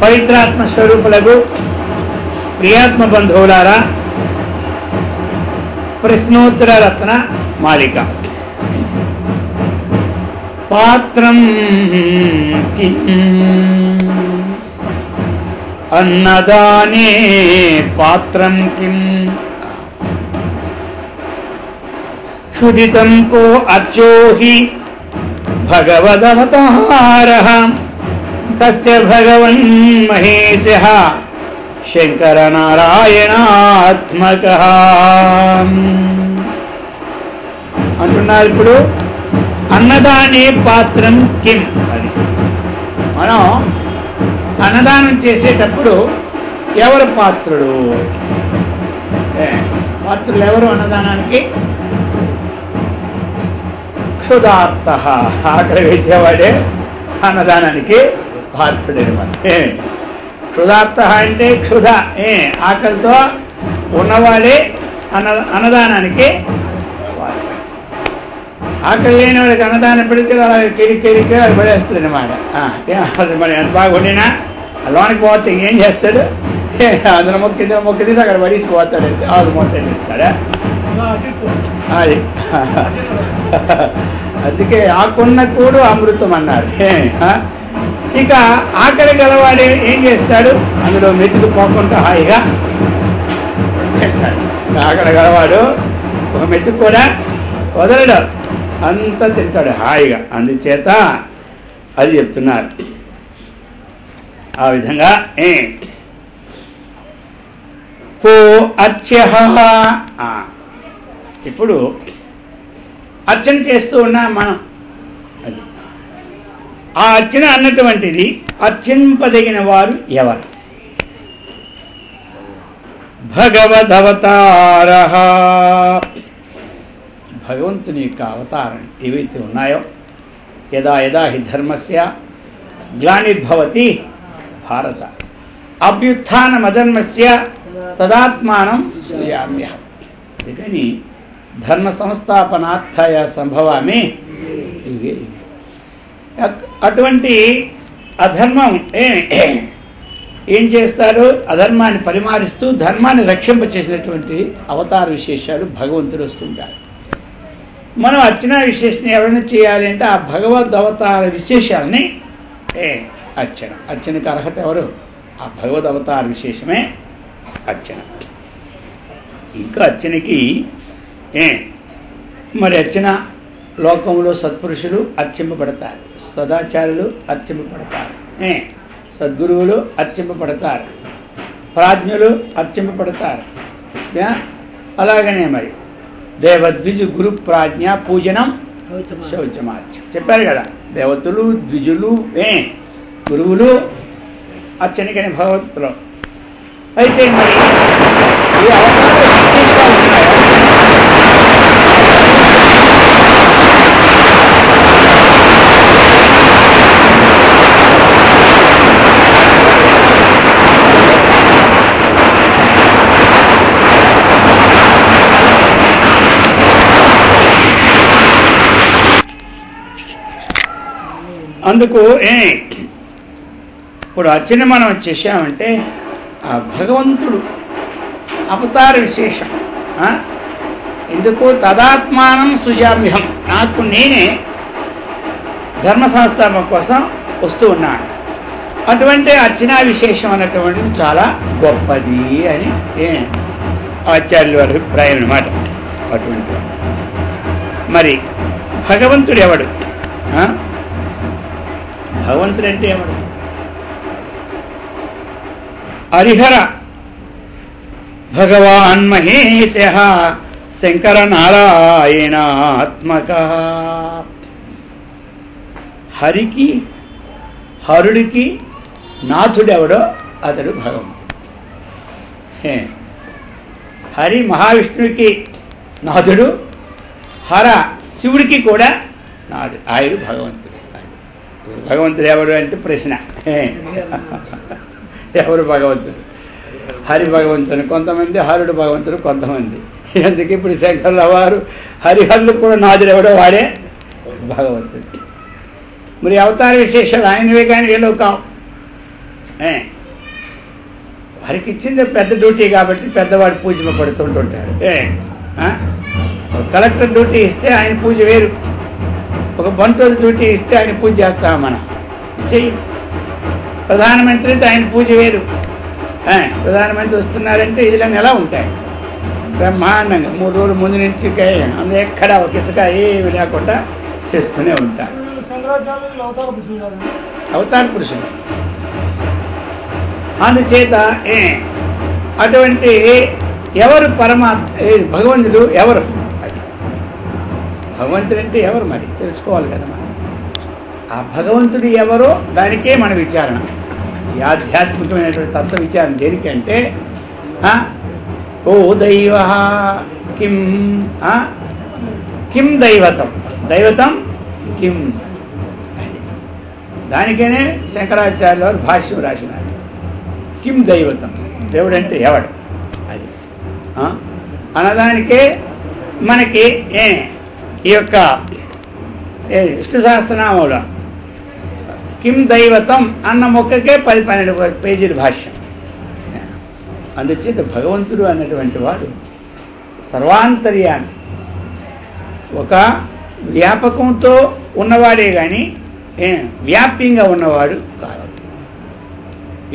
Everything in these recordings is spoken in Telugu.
పవిత్రాత్మ స్వరూపులకు ప్రియాత్మ బంధువులారా, ప్రశ్నోత్తర రత్న మాలిక. పాత్రం కిం అన్నదానే పాత్రం కిం క్షుదితం కో అర్చోహి భగవదవతారః కస్య భగవన్ మహేశః శంకర నారాయణాత్మకః అంటున్నారు. ఇప్పుడు అన్నదానే పాత్రం కిం అని మనం అన్నదానం చేసేటప్పుడు ఎవరు పాత్రుడు? పాత్రులు ఎవరు అన్నదానానికి? క్షుధార్త, ఆకలి వేసేవాడే అన్నదానానికి పాత్రుడే అనమాట. క్షుధార్త అంటే క్షుధ, ఆకలితో ఉన్నవాడే అన్నదానానికి. ఆకలి లేని వాడికి అన్నదానం పెడితే కెరికే అది పడేస్తుంది అనమాట. మరి ఎంత బాగా వండినా లోనికి పోతే ఏం చేస్తాడు? అందులో మొక్కి తీసి అక్కడ పడేసిపోతాడు. ఆకు మొత్తం ఇస్తాడా? అది అందుకే ఆకున్న కూడు అమృతం అన్నారు. ఇక ఆకలి గలవాడు ఏం చేస్తాడు? అందులో మెతుకు పోకుండా హాయిగా తింటాడు. ఆకలి గలవాడు ఒక మెతుకు కూడా వదలడు, అంతా తింటాడు హాయిగా. అందుచేత అది చెప్తున్నారు. ఆ విధంగా కో అర్చ్యః, ఇప్పుడు అర్చన చేస్తూ ఉన్నాం మనం. అది ఆ అర్చన అన్నటువంటిది అర్చింపదగిన వారు ఎవరు? భగవదవతారః, భగవంతుని యొక్క అవతారం ఏవైతే ఉన్నాయో, యదా యదా హి ధర్మస్య గ్లానిర్భవతి భారత అభ్యుత్థానమధర్మస్య తదాత్మానం సృజామ్యహం. అందుకని ధర్మ సంస్థాపనార్థాయ సంభవామి. అటువంటి అధర్మం ఏం చేస్తారు? అధర్మాన్ని పరిమారిస్తూ ధర్మాన్ని రక్షింపచేసినటువంటి అవతార విశేషాలు భగవంతుడు వస్తుంటారు. మనం అర్చన విశేషణ ఎవరైనా చేయాలి అంటే ఆ భగవద్ అవతార విశేషాలని అర్చనకు అర్హత ఎవరు? ఆ భగవద్ అవతార విశేషమే అర్చన. ఇంకా అర్చనకి మరి అర్చన లోకంలో సత్పురుషులు అర్చింపబడతారు, సదాచారులు అర్చింపబడతారు, సద్గురువులు అర్చింపబడతారు, ప్రాజ్ఞులు అర్చింపబడతారు. అలాగనే మరి దేవద్విజు గురు ప్రాజ్ఞ పూజనం శౌచమార్చం చెప్పారు కదా. దేవతలు, ద్విజులు, గురువులు అర్చనకని భగవత్తులు. అయితే మరి ఈ అవతార విశేషాలు ఉన్నాయో అందుకు ఇప్పుడు అర్చన మనం చేసామంటే ఆ భగవంతుడు అవతార విశేషం. ఎందుకు? తదాత్మానం సృజామ్యహం, నాకు నేనే ధర్మ సంస్థాపన కోసం వస్తూ ఉన్నాను. అటువంటి అర్చనా విశేషం అన్నటువంటిది చాలా గొప్పది అని ఆచార్యుల వారి అభిప్రాయం అన్నమాట. అటువంటి మరి భగవంతుడు ఎవడు? భగవంతుడు అంటే ఎవడు? హరిహర భగవాన్ మహేశః శంకర నారాయణాత్మక. హరికి హరుడికి నాథుడెవడో అతడు భగవంతుడు. హరి మహావిష్ణువుకి నాథుడు, హర శివుడికి కూడా నాథుడు, ఆయన భగవంతుడు. భగవంతుడు ఎవడు అంటే ప్రశ్న. ఎవరు భగవంతుడు? హరి భగవంతుడు కొంతమంది, హరుడు భగవంతుడు కొంతమంది. అందుకే ఇప్పుడు శంకరుల వారు హరిహరులు కూడా నాథుడు ఎవడో వాడే భగవంతుడు. మరి అవతార విశేషాలు ఆయనవే కానీ ఏలో కావు. వారికి ఇచ్చింది పెద్ద డ్యూటీ కాబట్టి పెద్దవాడు పూజింపబడుతుంటుంటాడు. కలెక్టర్ డ్యూటీ ఇస్తే ఆయన పూజ వేరు, ఒక బంటోడు డ్యూటీ ఇస్తే ఆయన పూజ చేస్తాం మనం, చెయ్యి. ప్రధానమంత్రితో ఆయన పూజ వేరు. ప్రధానమంత్రి వస్తున్నారంటే ఇదిలన్నీ ఎలా ఉంటాయి బ్రహ్మాండంగా 3 రోజుల ముందు నుంచి అందులో ఎక్కడ ఒక ఇసుక ఏమి లేకుండా చేస్తూనే ఉంటారు. అవతార పురుషుడు. అందుచేత అటువంటి ఎవరు భగవంతుడు ఎవరు, భగవంతుడు అంటే ఎవరు మరి తెలుసుకోవాలి కదా మనం. ఆ భగవంతుడు ఎవరో దానికే మన విచారణ. ఈ ఆధ్యాత్మికమైనటువంటి తత్వ విచారణ దేనికంటే ఓ దైవ కిం కిం దైవతం, దైవతం కిం, దానికనే శంకరాచార్యుల వారు భాష్యం రాసినారు. కిం దైవతం, దేవుడు అంటే ఎవడు అది అన్నదానికే మనకి ఈ యొక్క విష్ణు సహస్రనామంలో కిం దైవతం అన్న మొక్కకే 10-12 పేజీల భాష్యం. అందుచేత భగవంతుడు అన్నటువంటి వాడు సర్వాంతర్యాన్ని, ఒక వ్యాపకంతో ఉన్నవాడే కానీ వ్యాప్యంగా ఉన్నవాడు కాదు.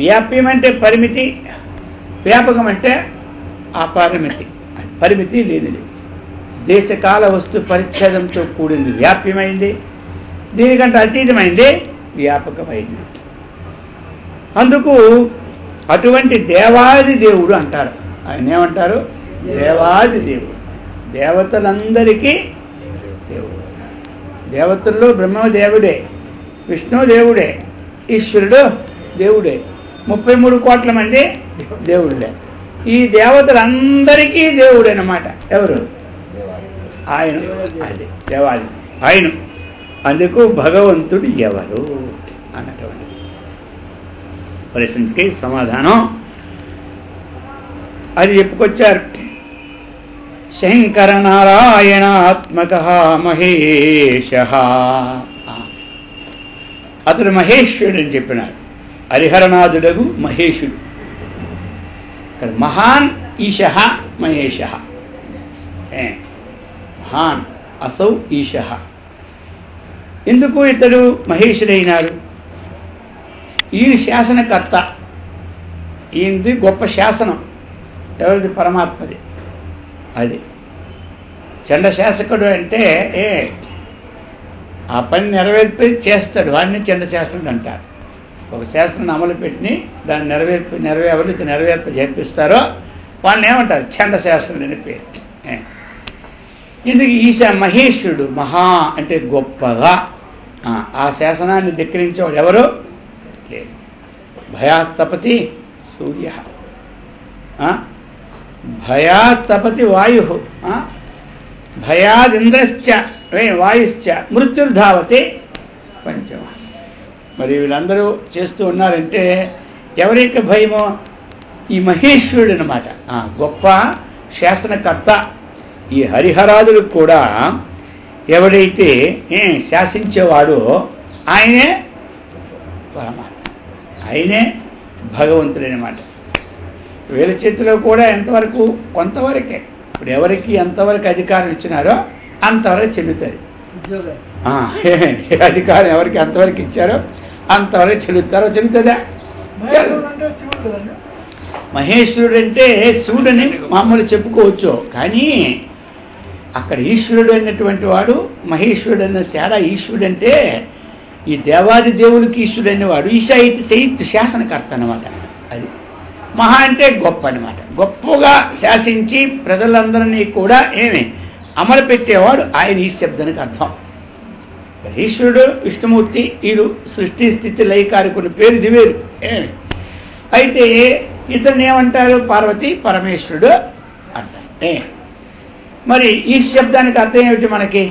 వ్యాప్యం అంటే పరిమితి, వ్యాపకం అంటే అపరిమితి, పరిమితి లేనిది, దేశకాల వస్తు పరిచ్ఛేదంతో కూడింది వ్యాప్యమైంది, దీనికంటే అతీతమైంది వ్యాపకమైంది. అందుకు అటువంటి దేవాది దేవుడు అంటారు. ఆయన ఏమంటారు? దేవాది దేవుడు. దేవతలందరికీ దేవుడు. దేవతల్లో బ్రహ్మదేవుడే, విష్ణు దేవుడే, ఈశ్వరుడు దేవుడే, 33 కోట్ల మంది దేవుళ్ళే. ఈ దేవతలందరికీ దేవుడు అన్నమాట. ఎవరు? ఆయన. అది దేవాది ఆయన. అందుకు భగవంతుడు ఎవరు అన్నటువంటి ప్రశ్నకి సమాధానం అది చెప్పుకొచ్చారు. శంకర నారాయణాత్మక మహేశ, అతడు మహేశ్వరుడు అని చెప్పినాడు. హరిహరనాథుడగు మహేశుడు. ఇక్కడ మహాన్ ఈశ మహేశ, మహాన్ అసౌ ఈశ. ఎందుకు ఇతడు మహేశుడైనాడు? ఈయన శాసనకర్త, ఈయనది గొప్ప శాసనం. ఎవరిది? పరమాత్మది. అది చండ శాసకుడు అంటే ఆ పని నెరవేర్పి చేస్తాడు, వాడిని చండ శాసనుడు అంటారు. ఒక శాసనం అమలు పెట్టి దాన్ని ఎవరైతే నెరవేర్ప జరిపిస్తారో వాళ్ళని ఏమంటారు? చండ శాసనుడు అని పేరు. ఇందుకు ఈశ మహేశ్వరుడు. మహా అంటే గొప్పగా. ఆ శాసనాన్ని ధిక్కరించేవాడు ఎవరు లేదు. భయాస్తపతి సూర్య, భయాస్తపతి వాయు, భయాదింద్రశ్చ వాయుశ్చ మృత్యుర్ధావతి పంచమ. మరి వీళ్ళందరూ చేస్తూ ఉన్నారంటే ఎవరి యొక్క భయమో? ఈ మహేశ్వరుడు అన్నమాట. గొప్ప శాసనకర్త. ఈ హరిహరాదులు కూడా ఎవడైతే శాసించేవాడో ఆయనే పరమాత్మ, ఆయనే భగవంతుడనమాట. వీళ్ళ చేతిలో కూడా ఎంతవరకు? కొంతవరకే. ఇప్పుడు ఎవరికి ఎంతవరకు అధికారం ఇచ్చినారో అంతవరకు చెల్లుతుంది. అధికారం ఎవరికి ఎంతవరకు ఇచ్చారో అంతవరకు చెల్లుతుందా? మహేశ్వరుడు అంటే శివుడని మామూలు చెప్పుకోవచ్చు, కానీ అక్కడ ఈశ్వరుడు అన్నటువంటి వాడు మహేశ్వరుడు అన్న తేడా. ఈశ్వరుడు అంటే ఈ దేవాది దేవుడికి ఈశ్వరుడు అనేవాడు. ఈశాయిత్ సైత్ శాసనకర్త అన్నమాట. అది మహా అంటే గొప్ప అనమాట. గొప్పగా శాసించి ప్రజలందరినీ కూడా అమలు పెట్టేవాడు ఆయన. ఈ శబ్దానికి అర్థం ఈశ్వరుడు, విష్ణుమూర్తి, వీరు సృష్టి స్థితి లయకారకుని పేరు ఇది వేరు. అయితే ఇతరుని ఏమంటారు? పార్వతి పరమేశ్వరుడు అంటారు. మరి ఈ శబ్దానికి అర్థం ఏమిటి మనకి?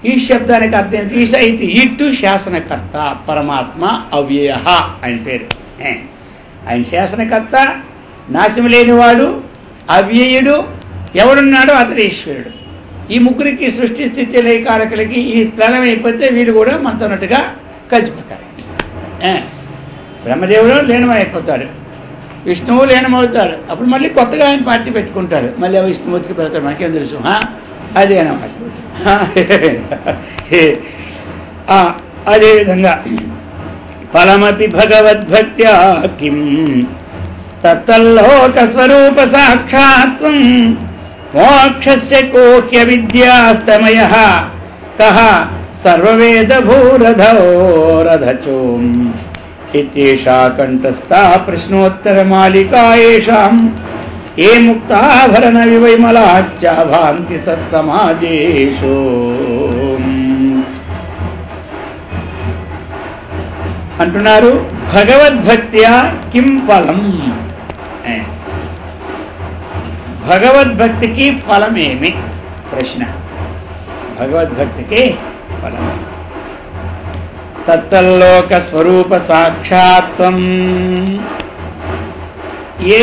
ఈ శబ్దానికి అర్థం ఏమిటి? ఈశ అయితే ఇటు శాసనకర్త, పరమాత్మ అవ్యయ ఆయన పేరు. ఆయన శాసనకర్త, నాశనం లేనివాడు, అవ్యయుడు. ఎవడున్నాడో అతడు ఈశ్వరుడు. ఈ ముగ్గురికి సృష్టి స్థితి లయకారకులకి ఈ ప్రళయం అయిపోతే వీడు కూడా మనతోన్నట్టుగా కలిసిపోతాడు. బ్రహ్మదేవుడు లీనమైపోతాడు, విష్ణువు లీనమవుతాడు. అప్పుడు మళ్ళీ కొత్తగా ఆయన పార్టీ పెట్టుకుంటాడు, మళ్ళీ ఆ విష్ణుమూర్తికి పెడతాడు. మనకేం తెలుసు అదేనమాట. అదేవిధంగా ఫలమపి భగవద్భక్త్యా కిం తత్తల్లోక స్వరూప సాక్షాత్వం మోక్షస్య కోహ్య విద్యాస్తమయః కః సర్వవేద భూరధో రథచోం ఇత్యేషా కంఠస్థా ప్రశ్నోత్తరమాలికా యేషాం ఏ ముక్తాభరణ వివైమలాశ్చ భాంతి సమాజేషు. అంటున్నారు భగవద్భక్త్యా కిం ఫలం, భగవద్భక్తికి ఫలమేమి ప్రశ్న. భగవద్భక్తికి ఫలం తత్తల్లోక స్వరూప సాక్షాత్వం. ఏ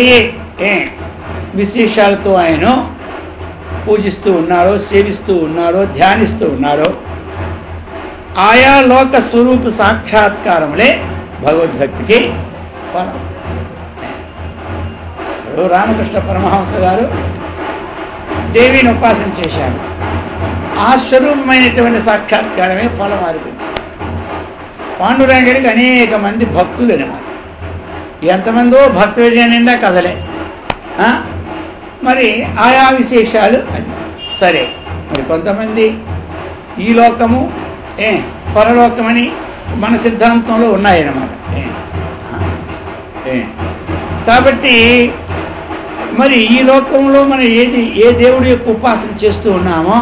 విశేషాలతో ఆయన పూజిస్తూ ఉన్నారో, సేవిస్తూ ఉన్నారో, ధ్యానిస్తూ ఉన్నారో ఆయా లోక స్వరూప సాక్షాత్కారములే భగవద్భక్తికి ఫలం. రామకృష్ణ పరమహంస గారు దేవిని ఉపాసన చేశారు. ఆ స్వరూపమైనటువంటి సాక్షాత్కారమే ఫలం అనిపించింది. పాండురంగడికి అనేక మంది భక్తులు అనమాట. ఎంతమందో భక్త విజయ నిండా కథలే. మరి ఆయా విశేషాలు సరే. మరి కొంతమంది ఈ లోకము పరలోకమని మన సిద్ధాంతంలో ఉన్నాయన్నమాట. కాబట్టి మరి ఈ లోకంలో మనం ఏ దేవుడి యొక్క ఉపాసన చేస్తూ ఉన్నామో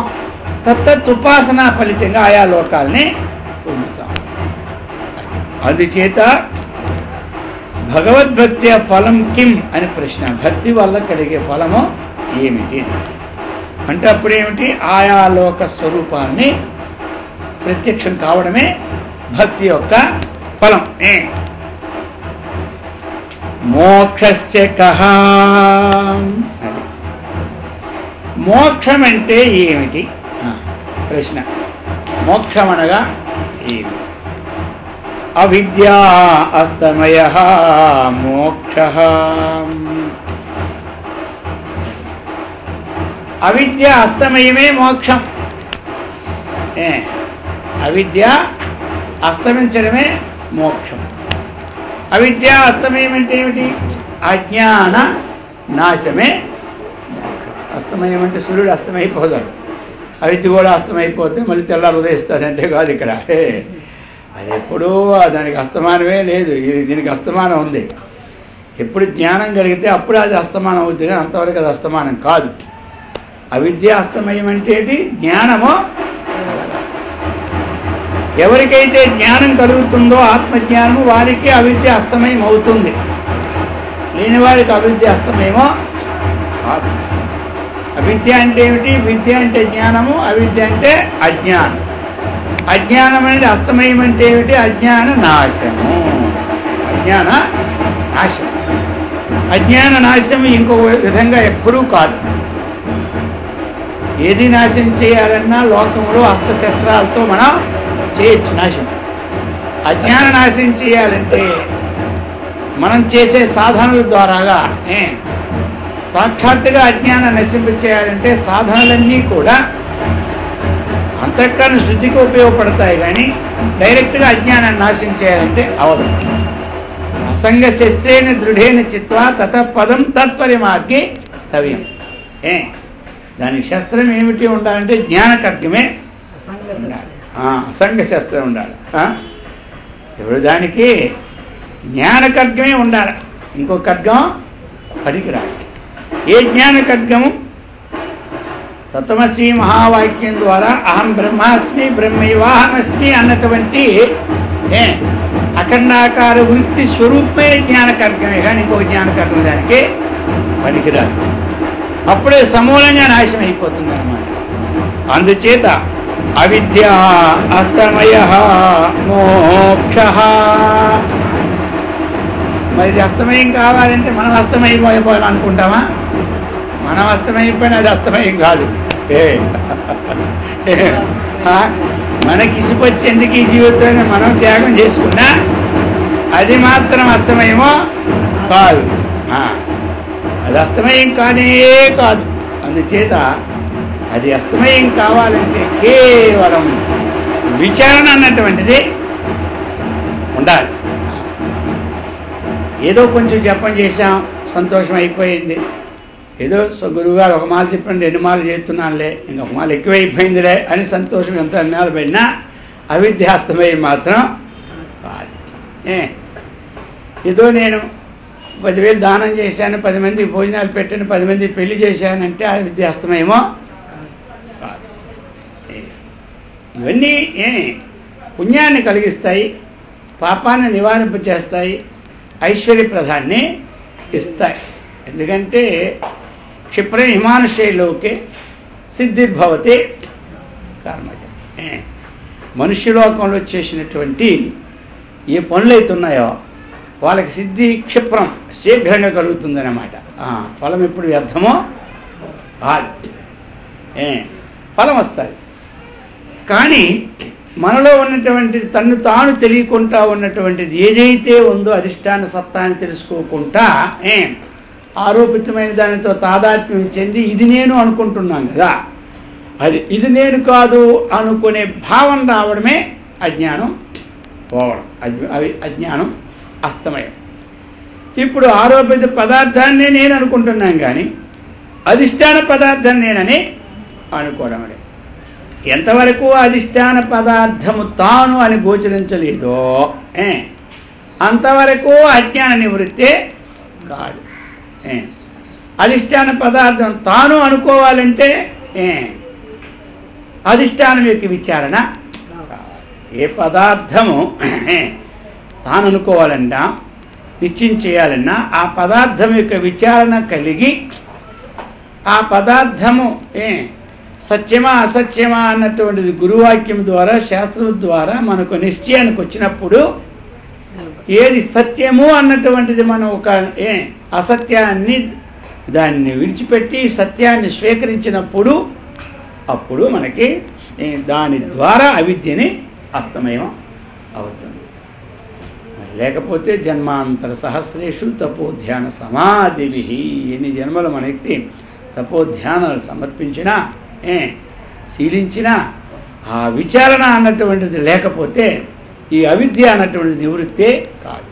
తత్తత్ ఉపాసనా ఫలితంగా ఆయా లోకాలని పొందుతాం. అందుచేత భగవద్భక్తి ఫలం కిం అని ప్రశ్న. భక్తి వల్ల కలిగే ఫలము ఏమిటి అంటే అప్పుడేమిటి, ఆయా లోక స్వరూపాన్ని ప్రత్యక్షం కావడమే భక్తి యొక్క ఫలం. మోక్షశ్చ కః, మోక్షం అంటే ఏమిటి ప్రశ్న. మోక్షం అనగా ఏమి? అవిద్యా అస్తమయః మోక్షః. అవిద్య అస్తమయమే మోక్షం. అవిద్య అస్తమించడమే మోక్షం. అవిద్య అస్తమయం అంటే ఏమిటి? అజ్ఞాన నాశమే మోక్షం. అస్తమయం అంటే సూర్యుడు అస్తమైపోతాడు, అవిద్య కూడా అస్తమైపోతే మళ్ళీ తెల్లారు ఉదయిస్తారంటే కాదు ఇక్కడ. అది ఎప్పుడూ దానికి అస్తమానమే లేదు, దీనికి అస్తమానం ఉంది. ఎప్పుడు జ్ఞానం కలిగితే అప్పుడు అది అస్తమానం అవుతుంది, కానీ అంతవరకు అది అస్తమానం కాదు. అవిద్య అస్తమయం అంటే జ్ఞానము. ఎవరికైతే జ్ఞానం కలుగుతుందో ఆత్మజ్ఞానము వారికి అవిద్య అస్తమయం అవుతుంది, లేని వారికి అవిద్య అస్తమయమో కాదు. అవిద్య అంటే ఏమిటి? విద్య అంటే జ్ఞానము, అవిద్య అంటే అజ్ఞానం. అజ్ఞానం అనేది అస్తమయం అంటే ఏమిటి? అజ్ఞాన నాశము. అజ్ఞాన నాశం. అజ్ఞాన నాశం ఇంకొక విధంగా ఎప్పుడూ కాదు. ఏది నాశనం చేయాలన్నా లోకంలో అస్త్రశస్త్రాలతో మనం చేయొచ్చు నాశనం. అజ్ఞాన నాశనం చేయాలంటే మనం చేసే సాధనల ద్వారాగా, సాక్షాత్తుగా అజ్ఞానం నశింపచేయాలంటే సాధనలన్నీ కూడా అంతఃకరణ శుద్ధికి ఉపయోగపడతాయి, కానీ డైరెక్ట్గా అజ్ఞానాన్ని నాశనం చేయాలంటే అవదు. అసంగ శస్త్రేణ దృఢేన చిత్వా తతపదం తత్పరిమార్గే తవ్యం. దానికి శస్త్రం ఏమిటి ఉండాలంటే జ్ఞాన ఖడ్గమే ఉండాలి, అసంగ శస్త్రం ఉండాలి. ఇప్పుడు దానికి జ్ఞాన ఖడ్గమే ఉండాలి, ఇంకో ఖడ్గం పనికిరాలి. ఏ జ్ఞాన ఖడ్గము? తత్వమసి మహావాక్యం ద్వారా అహం బ్రహ్మాస్మి బ్రహ్మైవాహమస్మి అన్నటువంటి అఖండాకార వృత్తి స్వరూపమే జ్ఞాన ఖడ్గమే, కానీ ఇంకొక జ్ఞాన ఖడ్గం దానికి పనికిరాదు. అప్పుడే సమూలంగా నాశనం అయిపోతుంది అన్నమాట. అందుచేత అవిద్య అస్తమయ మోక్ష. మరి అస్తమయం కావాలంటే మనం అస్తమైపోవాలనుకుంటామా? మనం అస్తమైపోయినా అది అస్తమయం కాదు. మనకి ఇసుకొచ్చేందుకు ఈ జీవితాన్ని మనం త్యాగం చేసుకున్నా అది మాత్రం అస్తమయమో కాదు. అది అస్తమయం కానే కాదు. అందుచేత అది అస్తమయం కావాలంటే కేవలం విచారణ అన్నటువంటిది ఉండాలి. ఏదో కొంచెం జపం చేశాం, సంతోషం అయిపోయింది, ఏదో గురువుగారు ఒక మాల చెప్పండి 2 మాలు చేస్తున్నానులే, ఇంకొక మాల ఎక్కువైపోయిందిలే అని సంతోషం ఎంత అన్నాలు పడినా అవిద్యాస్తమయం మాత్రం కాదు. ఏదో నేను 10,000 దానం చేశాను, 10 మందికి భోజనాలు పెట్టాను, 10 మందికి పెళ్లి చేశానంటే అవిద్యాస్తమయమో కాదు. ఇవన్నీ పుణ్యాన్ని కలిగిస్తాయి, పాపాన్ని నివారింప చేస్తాయి, ఐశ్వర్యప్రదాన్ని ఇస్తాయి. ఎందుకంటే క్షిప్రం హిమానుషేలోకే సిద్ధిర్భవతి కర్మజ. మనుష్యలోకంలో చేసినటువంటి ఏ పనులు అవుతున్నాయో వాళ్ళకి సిద్ధి క్షిప్రం శీఘ్రంగా కలుగుతుందన్నమాట. ఫలం ఎప్పుడు వ్యర్థమో ఫలం వస్తుంది. కానీ మనలో ఉన్నటువంటి తన్ను తాను తెలియకుండా ఉన్నటువంటిది ఏదైతే ఉందో అధిష్టాన సత్తాన్ని తెలుసుకోకుండా ఆరోపితమైన దానితో తాదాత్మ్యం చెంది ఇది నేను అనుకుంటున్నాను కదా, అది ఇది నేను కాదు అనుకునే భావన రావడమే అజ్ఞానం పోవడం, అజ్ఞానం అస్తమయం. ఇప్పుడు ఆరోపిత పదార్థాన్ని నేను అనుకుంటున్నాను కానీ అధిష్టాన పదార్థం నేనని అనుకోవడం. ఎంతవరకు అధిష్టాన పదార్థము తాను అని గోచరించలేదో అంతవరకు అజ్ఞాన నివృత్తే కాదు. అధిష్టాన పదార్థం తాను అనుకోవాలంటే అధిష్టానం యొక్క విచారణ. ఏ పదార్థము తాను అనుకోవాలన్నా నిశ్చయం చేయాలన్నా ఆ పదార్థం యొక్క విచారణ కలిగి ఆ పదార్థము సత్యమా అసత్యమా అన్నటువంటిది గురువాక్యం ద్వారా శాస్త్రం ద్వారా మనకు నిశ్చయానికి వచ్చినప్పుడు ఏది సత్యము అన్నటువంటిది మనం ఒక అసత్యాన్ని దాన్ని విడిచిపెట్టి సత్యాన్ని స్వీకరించినప్పుడు అప్పుడు మనకి దాని ద్వారా అవిద్యని అస్తమయం అవుతుంది. లేకపోతే జన్మాంతర సహస్రేషు తపోధ్యాన సమాధివి, ఎన్ని జన్మలు మన వ్యక్తి తపోధ్యానాలు సమర్పించినా శీలించినా ఆ విచారణ అన్నటువంటిది లేకపోతే ఈ అవిద్య అన్నటువంటిది నివృత్తే కాదు.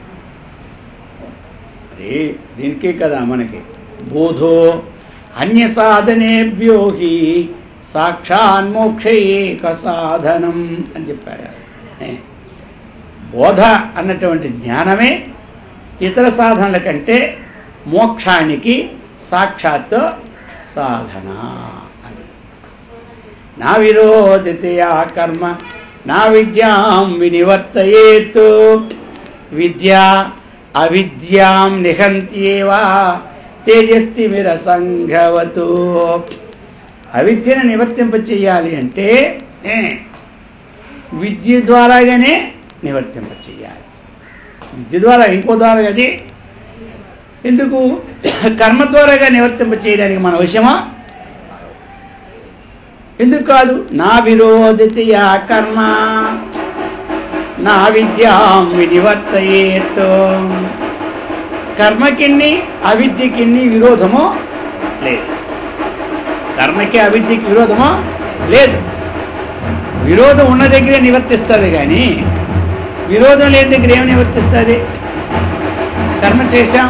అదే దీనికే కదా మనకి బోధో అన్య సాధనేభ్యో హి సాక్షాన్మోక్ష ఏక సాధనం అని చెప్పారు. బోధ అన్నటువంటి జ్ఞానమే ఇతర సాధనల కంటే మోక్షానికి సాక్షాత్ సాధన. నా విరోధితయా కర్మ నా విద్యాం వినివర్తయేత్ విద్యా అవిద్యాం నిహంత్యేవా తేజస్తిమిరసంఘవతు. అవిద్యను నివర్తింప చేయాలి అంటే విద్య ద్వారాగానే నివర్తింప చేయాలి. విద్య ద్వారా ఇంకో ద్వారా అది ఎందుకు కర్మ ద్వారాగా నివర్తింప చేయడానికి మన వశమా? ఎందుకు కాదు? నా విరోధితయా కర్మ నా విద్యాం వినివర్తయేత్. కర్మకిన్ని అవిద్యకిన్ని విరోధమో లేదు. కర్మకి అవిద్యకి విరోధమో లేదు. విరోధం ఉన్న దగ్గరే నివర్తిస్తుంది కానీ విరోధం లేని దగ్గర ఏమి నివర్తిస్తుంది? కర్మ చేశాం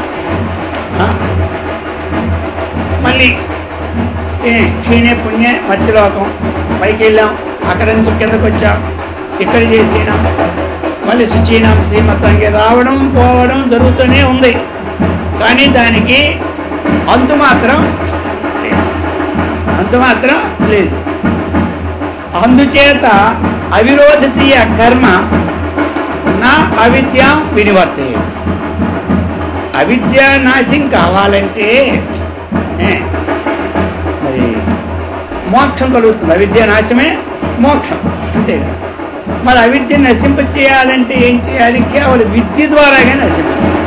మళ్ళీ క్షీణే పుణ్యే మధ్యలోకం పైకి వెళ్ళాం, అక్కడ నుంచి కిందకు వచ్చాం, ఇక్కడ చేసినాం, మళ్ళీ శుచీనాం శ్రీమతంగా రావడం పోవడం జరుగుతూనే ఉంది. కానీ దానికి అంతు మాత్రం లేదు. అందుచేత అవిరోధితీయ కర్మ నా అవిద్యాం వినివర్తయ. అవిద్య నాశం కావాలంటే మరి మోక్షం కలుగుతుంది. అవిద్య నాశమే మోక్షం, అంతే కదా. మరి అవిద్య నశింపచేయాలంటే ఏం చేయాలి? కేవలం విద్య ద్వారాగా నశింపచేయాలి.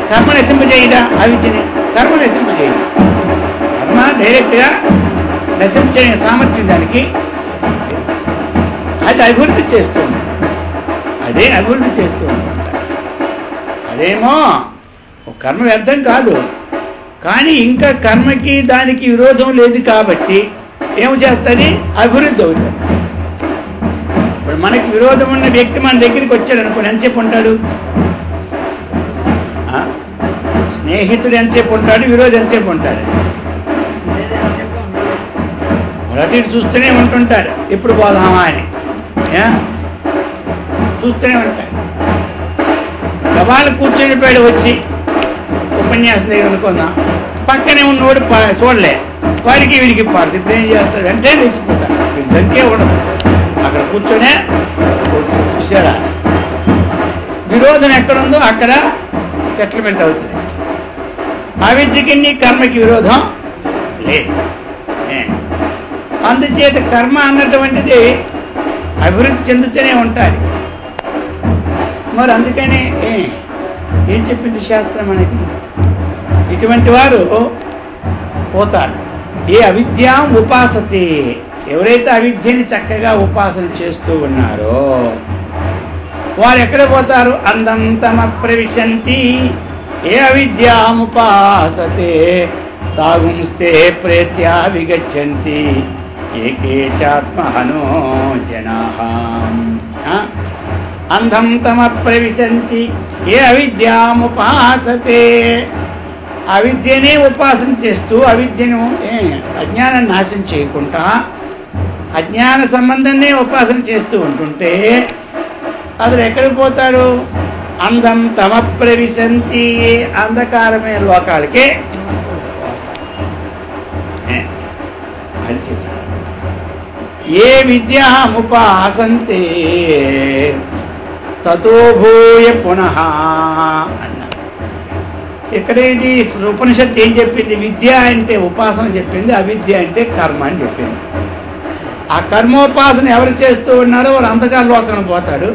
కర్మ నశింపజేయదా? అవిద్యని కర్మ నశింపజేయదు. కర్మ డైరెక్ట్గా నశించే సామర్థ్యం దానికి. అది అభివృద్ధి చేస్తుంది, అదే అభివృద్ధి చేస్తుంది. అదేమో ఒక కర్మ వ్యర్థం కాదు, కానీ ఇంకా కర్మకి దానికి విరోధం లేదు కాబట్టి ఏమి చేస్తుంది? అభివృద్ధి అవుతుంది. ఇప్పుడు మనకి విరోధం ఉన్న వ్యక్తి మన దగ్గరికి వచ్చాడు అనుకోండి, ఎంతసేపు ఉంటాడు? స్నేహితుడు ఎంతసేపు ఉంటాడు, విరోధి ఎంతసేపు ఉంటాడు? అటు ఇటు చూస్తూనే ఉంటుంటాడు, ఎప్పుడు పోదామా అని చూస్తూనే ఉంటాడు. గబాలు కూర్చొని పోయాడు వచ్చి ఉపన్యాసం దగ్గర అనుకుందాం, పక్కనే ఉన్నవాడు చూడలే, వాడికి వీడికి పాడు. ఇప్పుడు ఏం చేస్తాడు? వెంటనే తెచ్చిపోతాడు, ఇద్దరికే ఉండదు, అక్కడ కూర్చొనే చూసారా. విరోధం ఎక్కడుందో అక్కడ సెటిల్మెంట్ అవుతుంది. అవిద్యకి కర్మకి విరోధం లేదు. అందుచేత కర్మ అన్నటువంటిది అభివృద్ధి చెందుతూనే ఉంటాయి. మరి అందుకని ఏం చెప్పింది శాస్త్రం మనకి? ఇటువంటి వారు పోతారు. ఏ అవిద్యాం ఉపాసతే, ఎవరైతే అవిద్యని చక్కగా ఉపాసన చేస్తూ ఉన్నారో వారు ఎక్కడ పోతారు? అందం తమ ప్రవిశంతి. ఏ అవిద్యాం ఉపాసతే తాగుంస్తే ప్రేత్యా విగచ్చంతి ఏకే చాత్మహనో జనాః. అంధం తమ ప్రవిశంతి ఏ అవిద్యాముపాసతే, అవిద్యనే ఉపాసన చేస్తూ అవిద్యను అజ్ఞానాన్ని నాశనం చేయకుండా అజ్ఞాన సంబంధాన్ని ఉపాసన చేస్తూ ఉంటుంటే అతడు ఎక్కడికి పోతాడు? అందం తమ ప్రవిశంతి, అంధకారమైన లోకాలకే అని చెప్పారు. ఏ విద్యాముపాసంతే తతో భూయ పునః అన్నారు. ఇక్కడేంటి ఉపనిషత్తు ఏం చెప్పింది? విద్య అంటే ఉపాసన చెప్పింది, అవిద్య అంటే కర్మ అని చెప్పింది. ఆ కర్మోపాసన ఎవరు చేస్తూ ఉన్నారో వాడు అంధకార లోకానికి పోతాడు.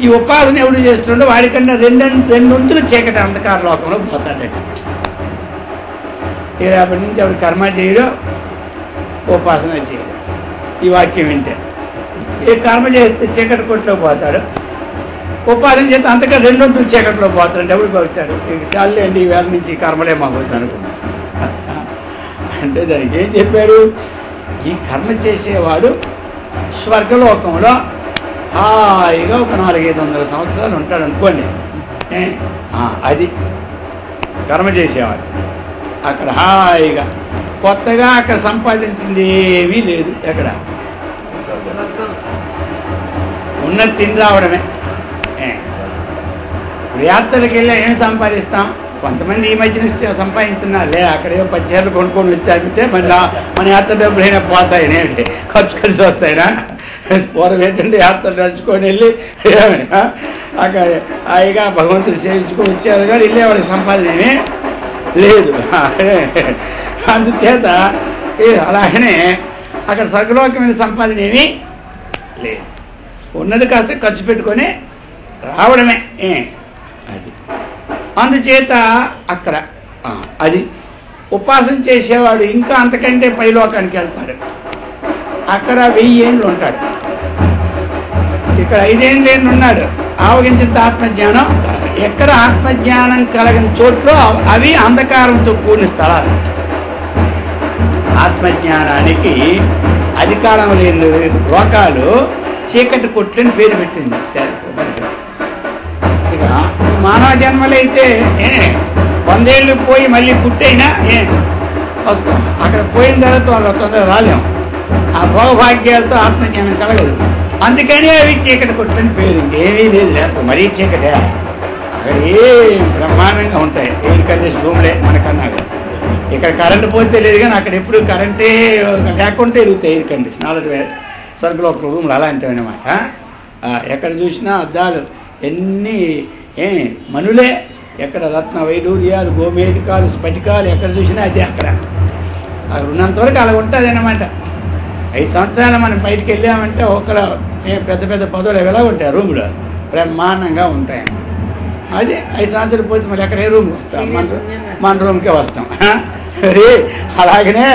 ఈ ఉపాసన ఎవరు చేస్తుండో వాడికన్నా రెండొంతులు చీకటి అంధకార లోకంలో పోతాడట. రేపటి నుంచి ఎవడు కర్మ చేయడం, ఉపాసన చేయడం. ఈ వాక్యం వింటే ఏ కర్మ చేస్తే చీకటి కొట్లో పోతాడు, ఉపాసన చేస్తే అంతగా రెండొంతులు చీకట్లో పోతాడు. ఎవడు పోతాడు? ఇక చాలే అండి, ఈ వేళ నుంచి కర్మలే మాకొద్దు అనుకున్నాడు. అంటే దానికి ఏం చెప్పారు? ఈ కర్మ చేసేవాడు స్వర్గలోకంలో హాయిగా ఒక 400-500 సంవత్సరాలు ఉంటాడు అనుకోండి. అది కర్మ చేసేవాడు అక్కడ హాయిగా, కొత్తగా అక్కడ సంపాదించింది ఏమీ లేదు. ఎక్కడ ఉన్నది తిని రావడమే. యాత్రలకు వెళ్ళి ఏమి సంపాదిస్తాం? కొంతమంది ఈ మధ్యన సంపాదిస్తున్నారులే, అక్కడేమో 10 చీరలు కొనుక్కొని వచ్చారంటే మళ్ళీ మన యాత్ర డబ్బులు అయినా పోతాయి, ఖర్చు కలిసి వస్తాయినా. పూర్వం ఏంటంటే యాత్ర నడుచుకొని వెళ్ళి అక్కడ హాయిగా భగవంతుడు సేవించుకొని వచ్చారు, కానీ వెళ్ళే వాళ్ళకి సంపాదన ఏమీ లేదు. అందుచేత అలాగనే అక్కడ స్వర్గలోకమైన సంపాదన ఏమీ లేదు. ఉన్నది కాస్త ఖర్చు పెట్టుకొని రావడమే అది. అందుచేత అక్కడ అది ఉపాసన చేసేవాడు ఇంకా అంతకంటే పైలోకానికి వెళ్తాడు. అక్కడ 1000 ఏళ్ళు ఉంటాడు, ఇక్కడ 5 ఏళ్ళు ఉన్నాడు. ఆవగించిన ఆత్మజ్ఞానం ఎక్కడ ఆత్మజ్ఞానం కలగని చోట్లో అవి అంధకారంతో కూడిన స్థలాలు. ఆత్మజ్ఞానానికి అధికారం లేని లోకాలు చీకటి కొట్లని పేరు పెట్టింది. ఇక మానవ జన్మలైతే 100 ఏళ్ళు పోయి మళ్ళీ పుట్టైనా వస్తాం. అక్కడ పోయిన తర్వాత వాళ్ళు తొందరగా రాలేము. ఆ భోగభాగ్యాలతో ఆత్మజ్ఞానం కలగదు. అందుకని అవి చీకటి కొట్టని పేరు. ఇంకేమీ లేదు, లేకపోతే మరీ చీకటే. అక్కడ బ్రహ్మాండంగా ఉంటాయి ఎయిర్ కండిషన్ రూమ్లే మనకన్నా. ఇక్కడ కరెంటు పోతే లేదు, కానీ అక్కడ ఎప్పుడు కరెంటే లేకుంటే ఎరుగుతాయి ఎయిర్ కండిషన్. ఆల్రెడీ స్వర్గలోక రూమ్లు అలాంటివి అన్నమాట. ఎక్కడ చూసినా అద్దాలు ఎన్ని మనులే, ఎక్కడ రత్న వైడూర్యాలు, గోమేధికాలు, స్ఫటికాలు ఎక్కడ చూసినా అదే. అక్కడ ఉన్నంతవరకు అలా ఉంటుంది అన్నమాట. 5 సంవత్సరాలు మనం బయటికి వెళ్ళామంటే ఒకరు పెద్ద పెద్ద పదవులు ఎలా ఉంటాయి, రూములు బ్రహ్మాండంగా ఉంటాయి. అది 5 సంవత్సరాలు పోతే మళ్ళీ ఎక్కడ ఏ రూమ్కి వస్తాం? మన రూమ్కే వస్తాం. అలాగనే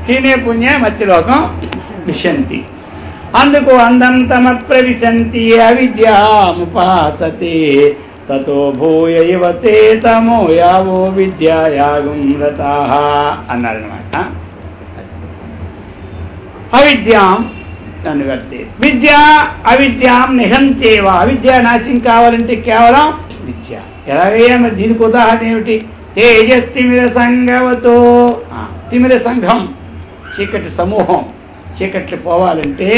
హీనే పుణ్య మత్స్యలోకం విశంతి. అందుకు అందం తమ ప్రవిశంతి అవిద్యాముపాసతే తతో భూయ ఇవ తే తమో యావో విద్యాయాగం రతాః అన్నారనమాట. అవిద్యాం నన్ను వర్తే విద్య అవిద్యాం నిహంతేవ. అవిద్య నాశనం కావాలంటే కేవలం విద్య. ఎలాగైనా మరి దీనికి ఉదాహరణ ఏమిటి? తేజస్తిమిర సంగవతో. తిమిర సంఘం చీకటి సమూహం, చీకట్లు పోవాలంటే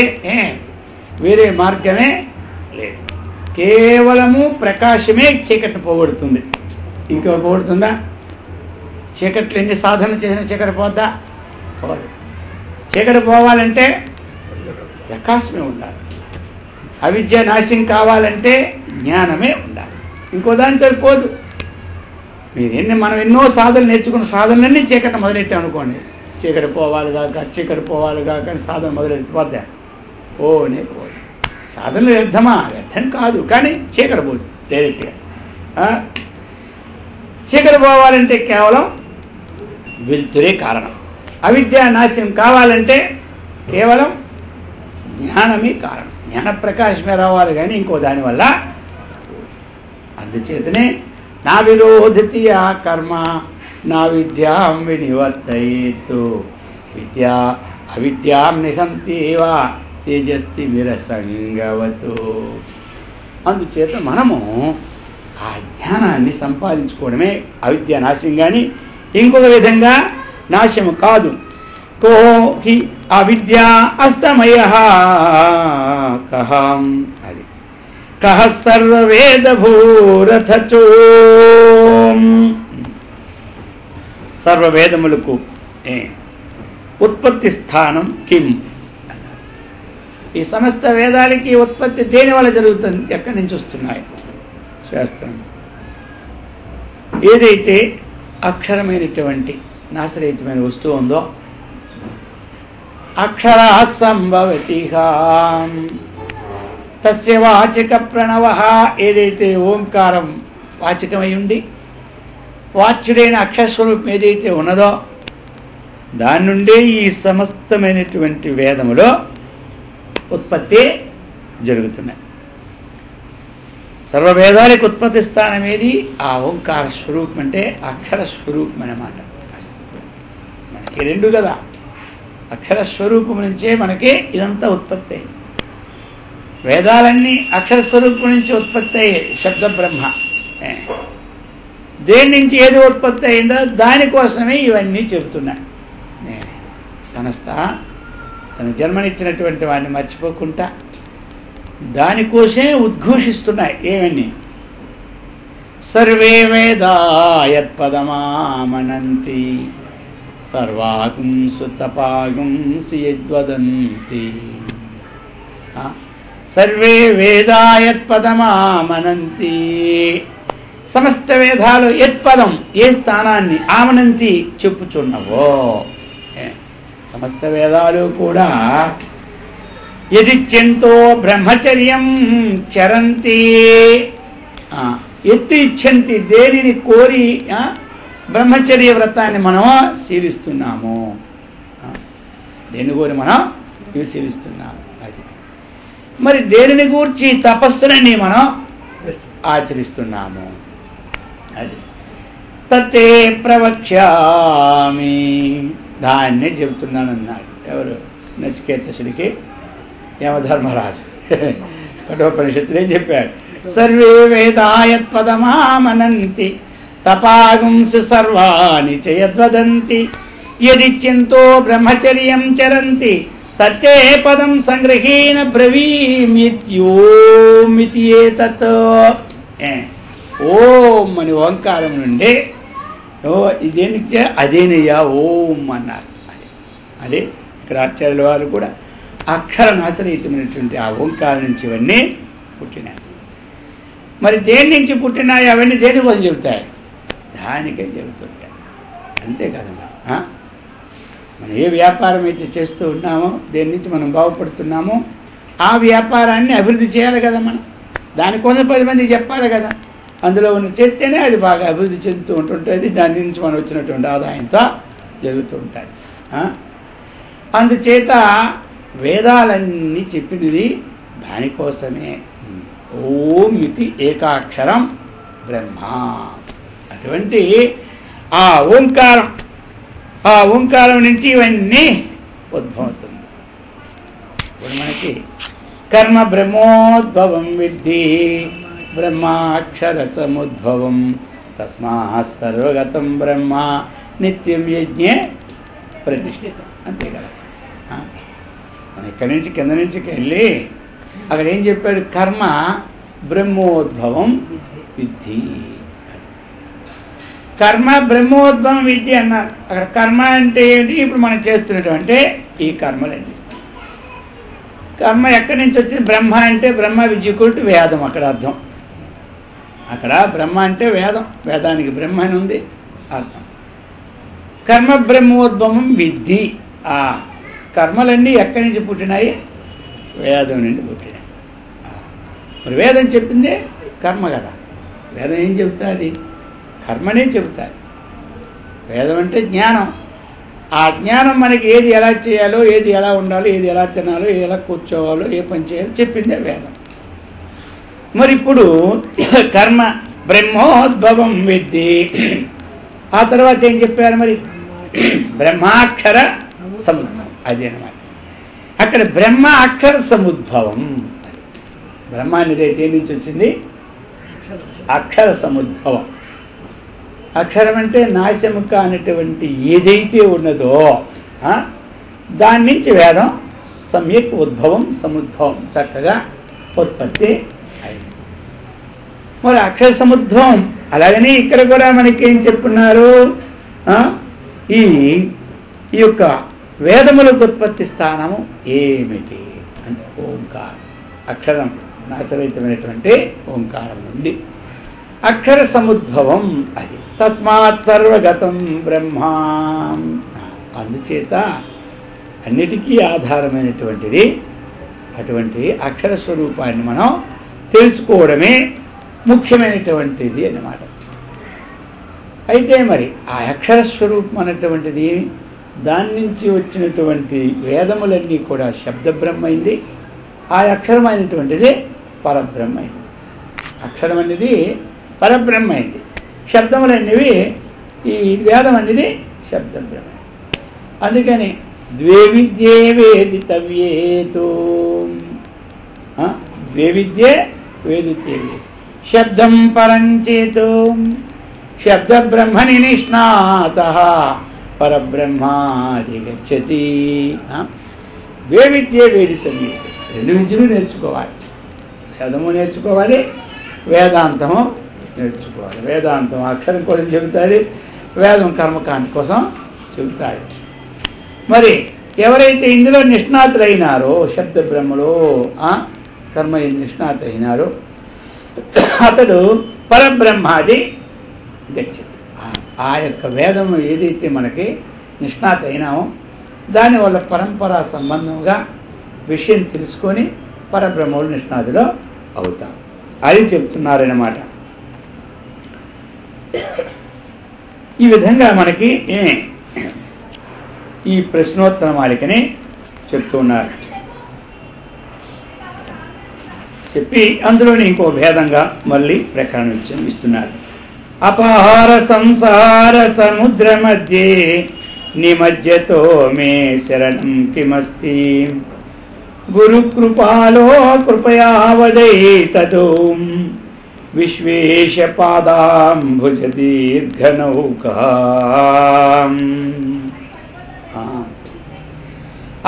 వేరే మార్గమే లేదు. కేవలము ప్రకాశమే చీకటి పోగొడుతుంది. ఇంకో పోగొడుతుందా? చీకట్లు ఎన్ని సాధన చేసిన చీకటి పోద్దా? పోదు. చీకటి పోవాలంటే ప్రకాశమే ఉండాలి. అవిద్య నాశనం కావాలంటే జ్ఞానమే ఉండాలి. ఇంకో దానితో పోదు. మనం ఎన్నో సాధనలు నేర్చుకున్న సాధనలన్నీ చీకటి మొదలెట్టామనుకోండి, చీకటి పోవాలి కాక చీకటి పోవాలి కాక అని సాధన మొదలెట్టి పోద్దా? పోనే పోదు. సాధనలు వ్యర్థమా? వ్యర్థం కాదు, కానీ చీకటి పోదు డైరెక్ట్గా. చీకటి పోవాలంటే కేవలం వెలుతురే కారణం. అవిద్య నాశనం కావాలంటే కేవలం జ్ఞానమే కారణం. జ్ఞాన ప్రకాశమే రావాలి కానీ ఇంకో దానివల్ల. అందుచేతనే నా విరోధతి ఆ కర్మ నా విద్యాం వినివర్తయేతు విద్యా అవిద్యాం నిహంతేవా తేజస్తి విరసంగవతు. అందుచేత మనము ఆ జ్ఞానాన్ని సంపాదించుకోవడమే అవిద్య నాశనం. కానీ ఇంకొక విధంగా నాశము కాదు. కో హి అవిద్య అస్తమయ కహం అది కహ సర్వవేద భూరథచో. సర్వవేదములకు ఉత్పత్తి స్థానం కిం? ఈ సమస్త వేదాలకి ఉత్పత్తి దేని వల్ల జరుగుతుంది? ఎక్కడి నుంచి వస్తున్నాయి? శాస్త్రం. ఏదైతే అక్షరమైనటువంటి నాశరహితమైన వస్తువు ఉందో అక్షర సంభవతిహా తస్య వాచక ప్రణవ. ఏదైతే ఓంకారం వాచకమై ఉండి వాచ్యుడైన అక్షరస్వరూపం ఏదైతే ఉన్నదో దాని నుండే ఈ సమస్తమైనటువంటి వేదములో ఉత్పత్తి జరుగుతున్నాయి. సర్వవేదాలకు ఉత్పత్తి స్థానం ఏది? ఆ ఓంకార స్వరూపం అంటే అక్షర స్వరూపం అన్నమాట. మనకి రెండు కదా, అక్షర స్వరూపం నుంచే మనకి ఇదంతా ఉత్పత్తి అయ్యింది. వేదాలన్నీ అక్షర స్వరూపం నుంచి ఉత్పత్తి అయ్యాయి. శబ్ద బ్రహ్మ దేని నుంచి ఏది ఉత్పత్తి అయిందో దానికోసమే ఇవన్నీ చెబుతున్నాయి. తన జన్మనిచ్చినటువంటి వాడిని మర్చిపోకుండా దానికోసమే ఉద్ఘోషిస్తున్నాయి. ఏమని? సర్వే వేదా యత్పదమామనంతి సర్వాగుంసు తపాగుంసి యద్వదంతి. సర్వే వేదా యత్పదమామనంతి. సమస్త వేదాలు యత్పదం ఏ స్థానాన్ని ఆమనంతి చెప్పుచున్నవో. సమస్త వేదాలు కూడా యదిచ్యంతో బ్రహ్మచర్యం చరంతి. ఎత్తు ఇచ్చంతి దేనిని కోరి బ్రహ్మచర్య వ్రతాన్ని మనం శీలిస్తున్నాము. దేని కోరి మనం ఇవి శీలిస్తున్నాము. అది మరి దేనిని గూర్చి తపస్సులని మనం ఆచరిస్తున్నాము. అది తతే ప్రవక్ష్యామి. దాన్నే చెబుతున్నానన్నాడు. ఎవరు? నచికేతసుడికి యమధర్మరాజు కఠోపనిషత్తులు ఏం చెప్పాడు? సర్వే వేదా యత్పదమామనంతి తపాగుంసి సర్వాణి చ యద్వదంతి యదిచ్యంతో బ్రహ్మచర్యం చరంతి తచ్చే పదం సంగ్రహీణ బ్రవీమిత్యోమితి ఏతత్. ఓం అని ఓంకారం నుండి ఇదేనిచ్చే అదేనయ్యా ఓం అన్నారు. అదే ఇక్కడ ఆచార్యుల వారు కూడా అక్షర నాశరహితమైనటువంటి ఆ ఓంకారం నుంచి ఇవన్నీ పుట్టినాయి. మరి దేని నుంచి పుట్టినాయి? అవన్నీ దేనికోసం చెబుతాయి? దానికే చెబుతుంటాయి. అంతే కదమ్మా. మనం ఏ వ్యాపారం అయితే చేస్తూ ఉన్నామో, దేని నుంచి మనం బాగుపడుతున్నామో ఆ వ్యాపారాన్ని అభివృద్ధి చేయాలి కదా మనం. దానికోసం 10 మందికి చెప్పాలి కదా. అందులో ఉన్న చేస్తేనే అది బాగా అభివృద్ధి చెందుతూ ఉంటుంటుంది. దాని నుంచి మనం వచ్చినటువంటి ఆదాయంతో జరుగుతూ ఉంటాయి. అందుచేత వేదాలన్నీ చెప్పినది దానికోసమే. ఓం ఇది ఏకాక్షరం బ్రహ్మ. అటువంటి ఆ ఓంకారం నుంచి ఇవన్నీ ఉద్భవతుంది. ఇప్పుడు మనకి కర్మ బ్రహ్మోద్భవం విద్ధి బ్రహ్మాక్షర సముద్భవం తస్మాత్ సర్వగతం బ్రహ్మ నిత్యం యజ్ఞే ప్రతిష్ఠితం. అంతే కదా. మనం ఇక్కడి నుంచి కింద నుంచి వెళ్ళి అక్కడ ఏం చెప్పాడు? కర్మ బ్రహ్మోద్భవం విద్ధి. కర్మ బ్రహ్మోద్భవం విద్య అన్నారు. అక్కడ కర్మ అంటే ఏంటి? ఇప్పుడు మనం చేస్తున్నటువంటి ఈ కర్మలండి. కర్మ ఎక్కడి నుంచి వచ్చింది? బ్రహ్మ అంటే బ్రహ్మ విద్యకుడు వేదం అక్కడ అర్థం. అక్కడ బ్రహ్మ అంటే వేదం, వేదానికి బ్రహ్మ అని ఉంది అర్థం. కర్మ బ్రహ్మోద్భవం విద్ధి. ఆ కర్మలన్నీ ఎక్కడి నుంచి పుట్టినాయి? వేదం నుండి పుట్టినాయి. మరి వేదం చెప్పిందే కర్మ కదా. వేదం ఏం చెబుతుంది? కర్మనే చెబుతారు. వేదం అంటే జ్ఞానం. ఆ జ్ఞానం మనకి ఏది ఎలా చేయాలో, ఏది ఎలా ఉండాలో, ఏది ఎలా తినాలో, ఏది ఎలా కూర్చోవాలో, ఏ పని చేయాలో చెప్పిందే వేదం. మరి ఇప్పుడు కర్మ బ్రహ్మోద్భవం విద్ధి. ఆ తర్వాత ఏం చెప్పారు మరి? బ్రహ్మాక్షర సముద్భవం. అది అన్నమాట. అక్కడ బ్రహ్మ అక్షర సముద్భవం. బ్రహ్మ అనేది దేని నుంచి వచ్చింది? అక్షర సముద్భవం. అక్షరం అంటే నాశము కానటువంటి ఏదైతే ఉన్నదో దాని నుంచి వేదం సమ్యక్ ఉద్భవం సముద్భవం చక్కగా ఉత్పత్తి అయింది. మరి అక్షర సముద్భవం అలాగనే ఇక్కడ కూడా మనకేం చెప్పున్నారు? ఈ యొక్క వేదములకు ఉత్పత్తి స్థానము ఏమిటి అంటే ఓంకారం. అక్షరం నాశరహితమైనటువంటి ఓంకారం నుండి అక్షర సముద్భవం. అది తస్మాత్ సర్వగతం బ్రహ్మ. అందుచేత అన్నిటికీ ఆధారమైనటువంటిది అటువంటి అక్షర స్వరూపాన్ని మనం తెలుసుకోవడమే ముఖ్యమైనటువంటిది అన్నమాట. అయితే మరి ఆ అక్షర స్వరూపం అనేటువంటిది దాని నుంచి వచ్చినటువంటి వేదములన్నీ కూడా శబ్దబ్రహ్మైంది. ఆ అక్షరమైనటువంటిది పరబ్రహ్మైంది. అక్షరం అనేది పరబ్రహ్మైంది. శబ్దములనేవి ఈ వేదం అనేది శబ్దబ్రహ్మ. అందుకని ద్వే విద్యే వేదితవ్యేతు. ద్వే విద్యే వేదితే శబ్దం పరంచేతు శబ్దబ్రహ్మని నిష్ణాతః పరబ్రహ్మాధిగచ్చతి. ద్వే విద్యే వేదితవ్యేతు. రెండు విద్యలు నేర్చుకోవాలి. వేదము నేర్చుకోవాలి, వేదాంతము నేర్చుకోవాలి. వేదాంతం అక్షరం కోసం చెబుతారు, వేదం కర్మకాండ కోసం చెబుతారు. మరి ఎవరైతే ఇందులో నిష్ణాతులైనారో శబ్ద బ్రహ్మలో కర్మ నిష్ణాత అయినారో అతడు పరబ్రహ్మాది గచ్చతి. ఆ యొక్క వేదము ఏదైతే మనకి నిష్ణాత అయినామో దానివల్ల పరంపరా సంబంధంగా విషయం తెలుసుకొని పరబ్రహ్మలు నిష్ణాతులో అవుతాం. అది చెప్తున్నారన్నమాట. ఈ విధంగా మనకి ఈ ప్రశ్నోత్తర మాలికని చెప్తున్నారు. చెప్పి అందులోని ఇంకో భేదంగా మళ్ళీ ప్రకరణ ఇస్తున్నారు. అపహార సంసార సముద్ర మధ్యే నిమజ్జతో మే శరణం కిమస్తి గురు కృపాలో కృపయా వదైతదో విశ్వేశ పాదాంబుజ దీర్ఘనౌకా.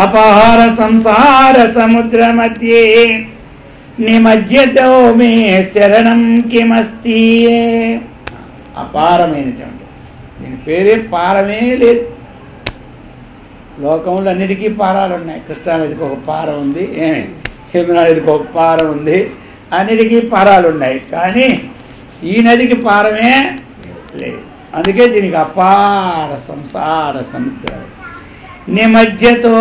అపహార సంసార సముద్ర మధ్యే నిమజ్జతో మే శరణం కిమస్తి. అపారమైనటువంటి దీని పేరే పారమే లేదు. లోకంలో అన్నిటికీ పారాలు ఉన్నాయి. కృష్ణానదికి ఒక పార ఉంది, యమునా నదికి ఒక పార ఉంది, అన్నిటికీ పారాలు ఉన్నాయి. కానీ ఈ నదికి పారమే లేదు. అందుకే దీనికి అపార సంసార సముద్రం. నిమజ్జతో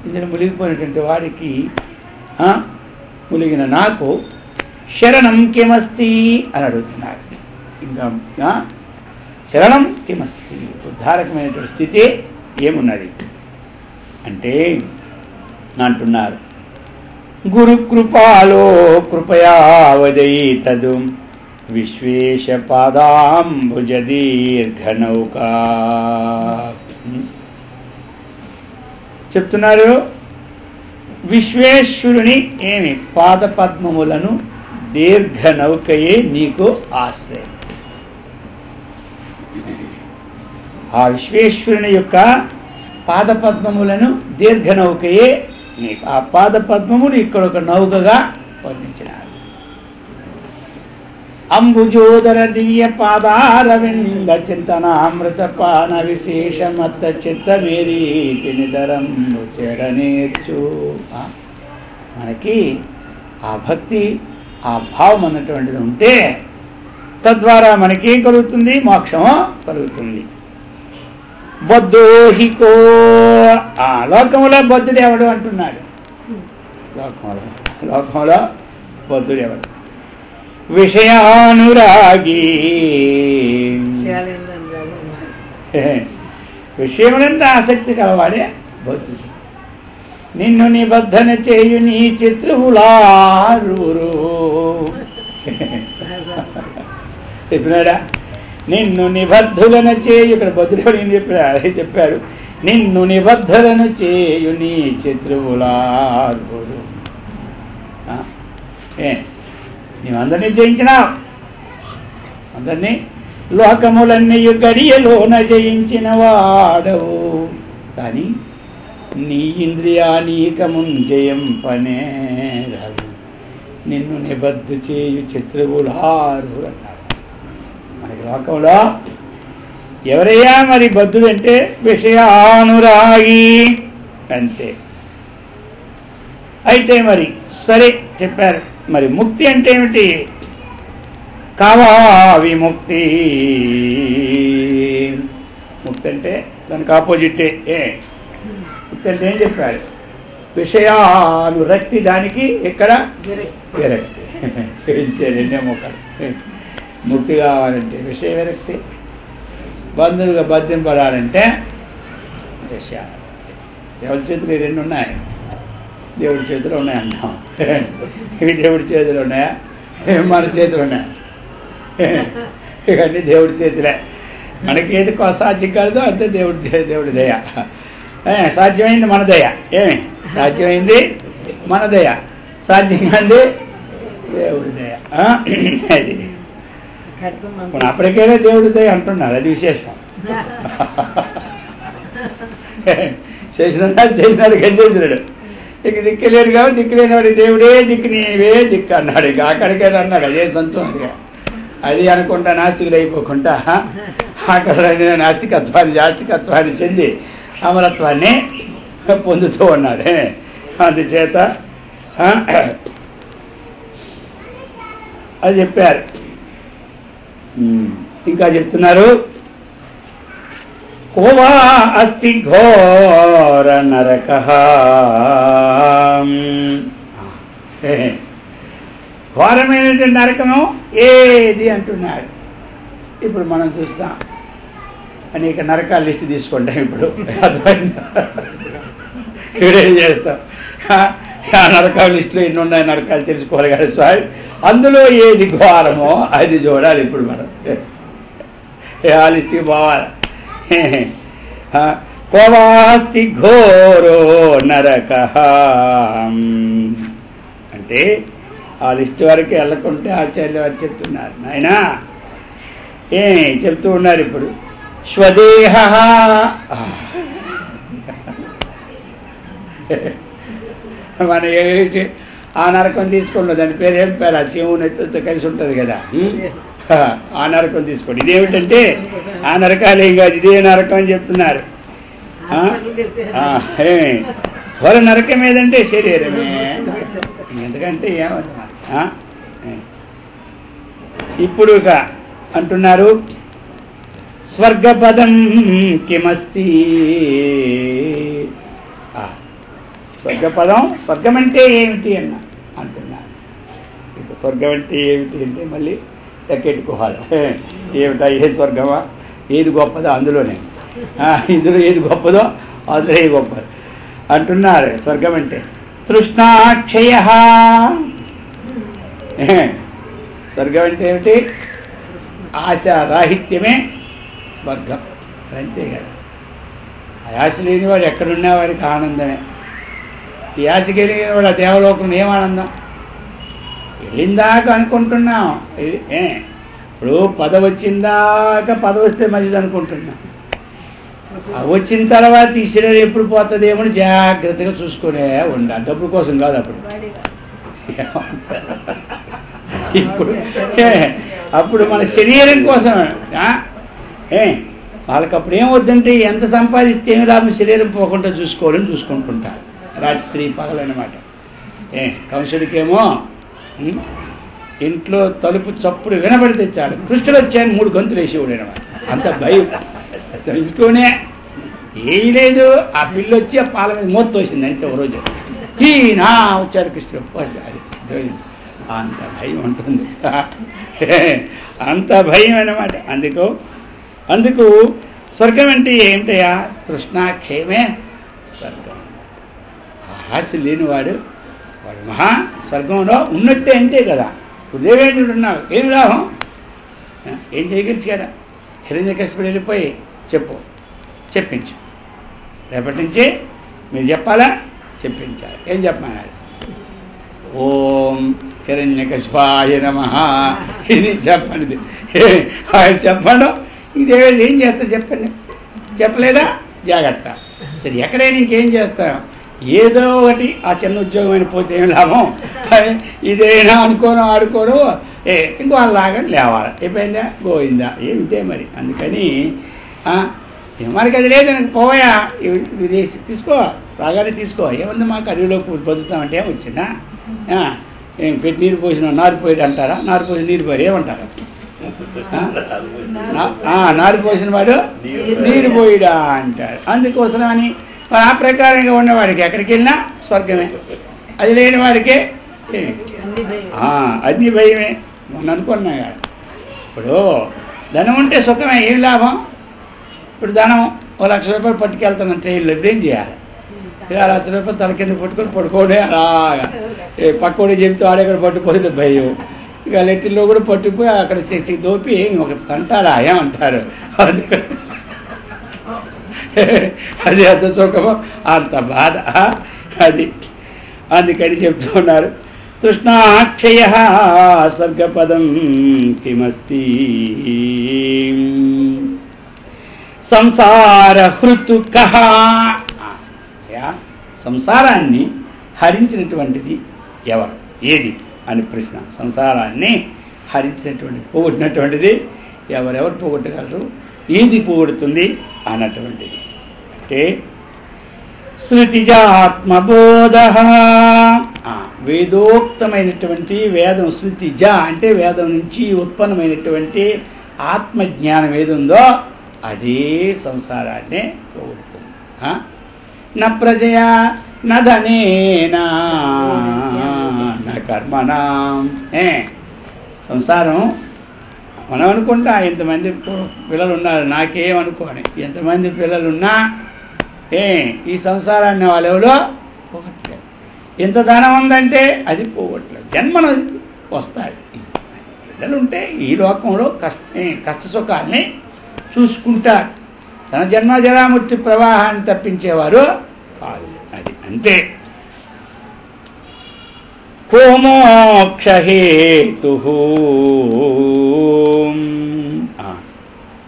ఇందులో మునిగిపోయినటువంటి వాడికి మునిగిన నాకు శరణం కిమస్తి అని అడుగుతున్నారు. ఇంకా శరణం కిమస్తి ఉద్ధారకమైనటువంటి స్థితి ఏమున్నది అంటే అంటున్నారు. గురు కృపాలో కృపయా వదైతదు విశ్వేశపాదాంబుజ దీర్ఘనౌకా. చెప్తున్నారు విశ్వేశ్వరుని ఏమి పాదపద్మములను దీర్ఘనౌకయే నీకు ఆశ్రయం. ఆ విశ్వేశ్వరుని యొక్క పాదపద్మములను దీర్ఘనౌకయే నీకు. ఆ పాదపద్మములు ఇక్కడ ఒక నౌకగా వర్ణించినారు. అంబుజోదర దివ్య పాదారవింద చింతనామృతపాన విశేషమత్త చిత్తమేరీతి నిదరం చెడనేర్చు. మనకి ఆ భక్తి ఆ భావం అన్నటువంటిది ఉంటే తద్వారా మనకేం కలుగుతుంది? మోక్షము కలుగుతుంది. బద్ధోహికో, ఆ లోకములో బద్ధుడు ఎవడు అంటున్నాడు. లోకంలో బద్ధుడు ఎవడు? విషయానురాగి, విషయములంత ఆసక్తి కలవాడే బద్ధుడు. నిన్ను నిబద్ధన చేయు నీ చిత్రములారూరు. చెప్పినాడా? నిన్ను నిబద్ధులను చేయు, ఇక్కడ బద్ధుడు ఏం చెప్పాడు? నిన్ను నిబద్ధలను చేయు నీ చిత్రములారూరు. నీవందరినీ జయించినావు, అందరినీ లోకములన్నీ గడియలోన జయించిన వాడవు. కానీ నీ ఇంద్రియానీకమున్ జయంపనే రాదు. నిన్ను నిబద్ధ చేయు చిత్రవులారు అన్నారు. మనకి లోకంలో ఎవరయ్యా మరి బద్ధుడంటే విషయానురాగి అంతే. అయితే మరి సరే చెప్పారు. మరి ముక్తి అంటే ఏమిటి? కావా విముక్తి. ముక్తి అంటే దానికి ఆపోజిటే. ముక్తి అంటే ఏం చెప్పారు? విషయానురక్తి. దానికి ఇక్కడ విరక్తి. రెండే మొక్కలు. ముక్తి కావాలంటే విషయ విరక్తి, బంధువులుగా బద్ధింపడాలంటే విషయాలు. ఎవరి చేతులు ఈ రెండు ఉన్నాయి? దేవుడి చేతిలో ఉన్నాయి అంటాం. ఇవి దేవుడి చేతులు ఉన్నాయా? మన చేతులు ఉన్నాయా? ఇవన్నీ దేవుడి చేతులే. మనకి ఏది సాధ్యం కాదో అంతే దేవుడి దయ. సాధ్యమైంది మన దయ. ఏమి సాధ్యమైంది? మన దయ. సాధ్యం కాదు దేవుడి దయ. అది అప్పటికైనా దేవుడి దయ అంటున్నారు. అది విశేషం. చేసినాడు గజేంద్రుడు. ఇక దిక్కులేడు కాబట్టి దిక్కులేనివాడి దేవుడే దిక్కు, నీవే దిక్కు అన్నాడు. ఇక అక్కడికైనా అన్నాడు. అదే సంతోషంగా అది అనుకుంటా నాస్తికులు అయిపోకుండా అక్కడ నాస్తికత్వాన్ని చెంది అమరత్వాన్ని పొందుతూ ఉన్నాడు. అందుచేత అది చెప్పారు. ఇంకా చెప్తున్నారు. కోవా అస్తి ఘోర నరక. ఘోరమైనటువంటి నరకము ఏది అంటున్నాడు. ఇప్పుడు మనం చూస్తాం అనేక నరకాల లిస్టు తీసుకుంటాం. ఇప్పుడు ఇప్పుడేం చేస్తాం? ఆ నరకాల లిస్టులో ఎన్ని ఉన్నాయి నరకాలు తెలుసుకోవాలి కదా స్వామి. అందులో ఏది ఘోరమో అది చూడాలి. ఇప్పుడు మనం ఆ లిస్టుకి పోవాలి. కోవాస్తి ఘోరో నరక అంటే ఆ లిస్టు వరకు వెళ్ళకుంటే ఆచార్యులు వారు చెప్తున్నారు. నాయనా చెప్తూ ఉన్నారు. ఇప్పుడు స్వదేహ మన ఆ నరకం తీసుకోండి. దాని పేరు ఏం పేరు? ఆ శివుని ఎత్తుతో కలిసి ఉంటుంది కదా. ఆ నరకం తీసుకోండి. ఇదేమిటంటే ఆ నరకాలు ఏం కాదు, ఇదే నరకం అని చెప్తున్నారు. ఘోర నరకం ఏదంటే శరీరమే. ఎందుకంటే ఏమన్నా ఇప్పుడు అంటున్నారు స్వర్గపదం కిమస్తి. స్వర్గపదం, స్వర్గం అంటే ఏమిటి అంటున్నారు. ఇప్పుడు స్వర్గం అంటే ఏమిటి అంటే మళ్ళీ లెక్కెట్టుకోవాలి. ఏమిటా? ఏ స్వర్గమా? ఏది గొప్పదో అందులోనే, ఇందులో ఏది గొప్పదో అందులో ఏది గొప్పది అంటున్నారు. స్వర్గం అంటే తృష్ణాక్షయ. స్వర్గం అంటే ఏమిటి? ఆశారాహిత్యమే స్వర్గం. అంతే కదా. ఆ ఆశ లేని వాడు ఎక్కడున్నా వాడికి ఆనందమే. ఈ ఆశ కలిగిన వాడు ఆ దేవలోకం ఏమానందం? వెళ్ళిందాకా అనుకుంటున్నాం. ఇప్పుడు పదవి వచ్చిందాకా పదవి వస్తే మంచిది అనుకుంటున్నాం. వచ్చిన తర్వాత ఈ శరీరం ఎప్పుడు పోతుందేమో జాగ్రత్తగా చూసుకునే ఉండాలి. డబ్బుల కోసం కాదు. అప్పుడు మన శరీరం కోసం. వాళ్ళకి అప్పుడు ఏమవుద్దంటే ఎంత సంపాదిస్తే ఏమి లాభం, శరీరం పోకుండా చూసుకోవాలని చూసుకుంటుంటారు రాత్రి పగలన్నమాట. కంసుడికేమో ఇంట్లో తలుపు చప్పుడు వినబడితే చాలు కృష్ణుడు వచ్చాయని 3 గంతులు వేసేవాడు అనమాట. అంత భయం. ఇంట్లోనే ఏమీ లేదు. ఆ పిల్లి వచ్చి ఆ పాల మీద మూత తోసింది అంతే. ఒక రోజు నా వచ్చాడు కృష్ణుడు. అంత భయం ఉంటుంది. అంత భయం అన్నమాట. అందుకు స్వర్గం అంటే ఏమిటయా? తృష్ణాక్షయమే స్వర్గం. ఆశ లేనివాడు వాడు మహా స్వర్గంలో ఉన్నట్టే. అంతే కదా. ఇప్పుడు దేవేంద్రుడు ఉన్నావు, ఏం లాభం? ఏం చేయగలిచి కదా. హిరణ్యకశిపుడు వెళ్ళిపోయి చెప్పించు. రేపటి నుంచి మీరు చెప్పాలా? చెప్పించాలి. ఏం చెప్పమన్నాడు? ఓం హిరణ్యకశిపాయ నమః. ఇది చెప్పండి. ఆయన చెప్పడం ఇదేది ఏం చేస్తా చెప్పండి. చెప్పలేదా? జాగ్రత్త. సరే, ఎక్కడైనా ఇంకేం చేస్తాం? ఏదో ఒకటి ఆ చిన్న ఉద్యోగమైన పోతే ఏం లాభం? ఇదేనా ఆడుకోవడం ఇంకో వాళ్ళలాగా లేవాలి. అయిపోయిందా? గోయిందా? ఏమిటే మరి. అందుకని మనకి అది లేదని పోయా విదేశీ తీసుకో, రాగానే తీసుకో. ఏముంది మాకు అడవిలో బతుకుతామంటే ఏమొచ్చిందా? పెట్టి నీరు పోసిన నారిపోయాడు అంటారా? నారు పోసిన నీరు పోయారు ఏమంటారా? నారు పోసిన వాడు నీరు పోయిడా అంటారు. అందుకోసమని ఆ ప్రకారంగా ఉన్నవాడికి ఎక్కడికి వెళ్ళినా స్వర్గమే. అది లేని వాడికే అగ్ని భయమే. మొన్న అనుకున్నా కదా. ఇప్పుడు ధనం ఉంటే సుఖమే. ఏం లాభం? ఇప్పుడు ధనం 1 లక్ష రూపాయలు పట్టుకెళ్తాను ట్రైన్లో. ఇప్పుడు ఏం చేయాలి? ఇక 1 లక్ష రూపాయలు తల కింద పట్టుకొని పడుకోవడే. అలాగా పక్కోడే చెబుతూ ఆడెక్కడ పట్టుకోదు భయం. ఇక లెట్టిల్లో కూడా పట్టుకుపోయి అక్కడ దోపి ఒక తంటారా ఏమంటారు? అది అంత సుఖమో అంత బాధ. అది అందుకని చెప్తూ ఉన్నారు. తృష్ణాక్షయ స్వర్గపదం కిమస్తి సంసార హృతుకః. సంసారాన్ని హరించినటువంటిది ఎవరు? ఏది అని ప్రశ్న. సంసారాన్ని హరించినటువంటి పోగొట్టినటువంటిది ఎవరెవరు పోగొట్టగలరు? ఏది పోగొడుతుంది అన్నటువంటిది అంటే శృతిజాత్మబోధ. వేదోక్తమైనటువంటి వేదం, శృతిజ అంటే వేదం నుంచి ఉత్పన్నమైనటువంటి ఆత్మజ్ఞానం ఏదుందో అదే సంసారాన్ని పోగొడుతుంది. న ప్రజయా న ధనేనా న కర్మణా. సంసారం మనం అనుకుంటా ఎంతమంది పిల్లలు ఉన్నారు, నాకేమనుకోని ఎంతమంది పిల్లలున్నా ఈ సంసారాన్ని వాళ్ళెవరో పోగొట్టలేదు. ఎంత ధనం ఉందంటే అది పోగొట్టలేదు. జన్మను వస్తాయి. పిల్లలు ఉంటే ఈ లోకంలో కష్ట సుఖాల్ని చూసుకుంటారు. తన జన్మ జరామృత్యు ప్రవాహాన్ని తప్పించేవారు కాదు. అది అంతే. కో మోక్షహేతు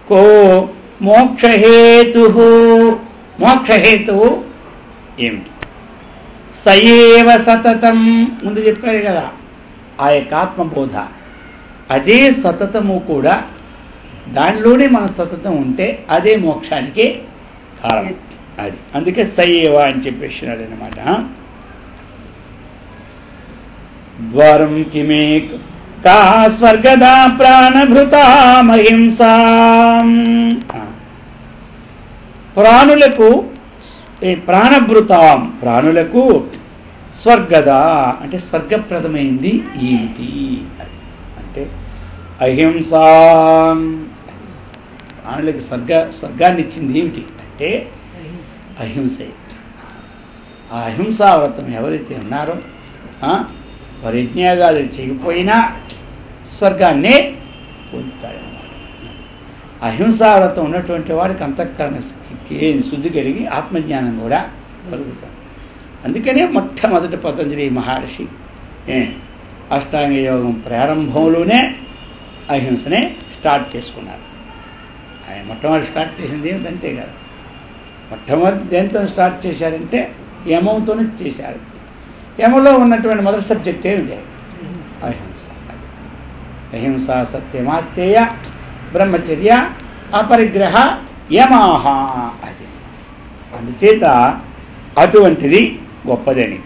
కో మోక్షహేతు. మోక్షహేతువు ఏమిటి? సయేవ సతతం. ముందు చెప్పారు కదా ఆ యొక్క ఆత్మబోధ. అదే సతతము కూడా. దానిలోనే మన సతతం ఉంటే అదే మోక్షానికి కారణం. అది అందుకే సయేవ అని చెప్పేసినాడు అనమాట. ద్వారం కిమే కా స్వర్గదా ప్రాణభృతామహింసా. ప్రాణులకు ప్రాణభృతాం, ప్రాణులకు స్వర్గదా అంటే స్వర్గప్రదమైంది ఏమిటి అంటే అహింసా. ప్రాణులకు స్వర్గాన్ని ఇచ్చింది ఏమిటి అంటే అహింసే. ఆ అహింసా వ్రతం ఎవరైతే ఉన్నారో వారు యజ్ఞయాగాలు చేయకపోయినా స్వర్గాన్ని పొందుతాడనమాట. అహింసావ్రతం ఉన్నటువంటి వాడికి అంతఃకరణ శుద్ధి కలిగి ఆత్మజ్ఞానం కూడా కలుగుతాడు. అందుకనే మొట్టమొదటి పతంజలి మహర్షి అష్టాంగ యోగం ప్రారంభంలోనే అహింసనే స్టార్ట్ చేసుకున్నారు. ఆయన మొట్టమొదటి స్టార్ట్ చేసింది ఏమిటంతే కదా, మొట్టమొదటి దేంతో స్టార్ట్ చేశారంటే యమంతోనే చేశారు. యమలో ఉన్నటువంటి మొదటి సబ్జెక్ట్ ఏమిటి? అహింస. అహింస సత్యమాస్తేయ బ్రహ్మచర్య అపరిగ్రహ యమాహ. అది అందుచేత అటువంటిది గొప్పదని.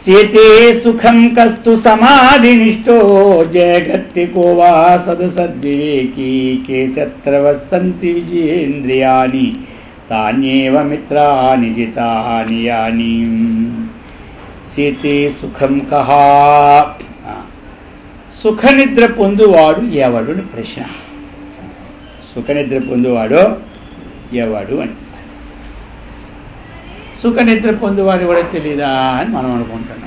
సేతే సుఖం కస్తు సమాధినిష్టో జగత్తికో వా సదసద్వివేకీ కేశత్రవస్సంతి విజయేంద్రియాని తాన్యేవ మిత్రాని జితాని యాని. సేతే సుఖం కహా, సుఖనిద్ర పొందువాడు ఎవడు అని ప్రశ్న. సుఖనిద్ర పొందువాడు ఎవడు అని. సుఖనిద్ర పొందువాడు ఎవడో తెలీదా అని మనం అనుకుంటున్నాం.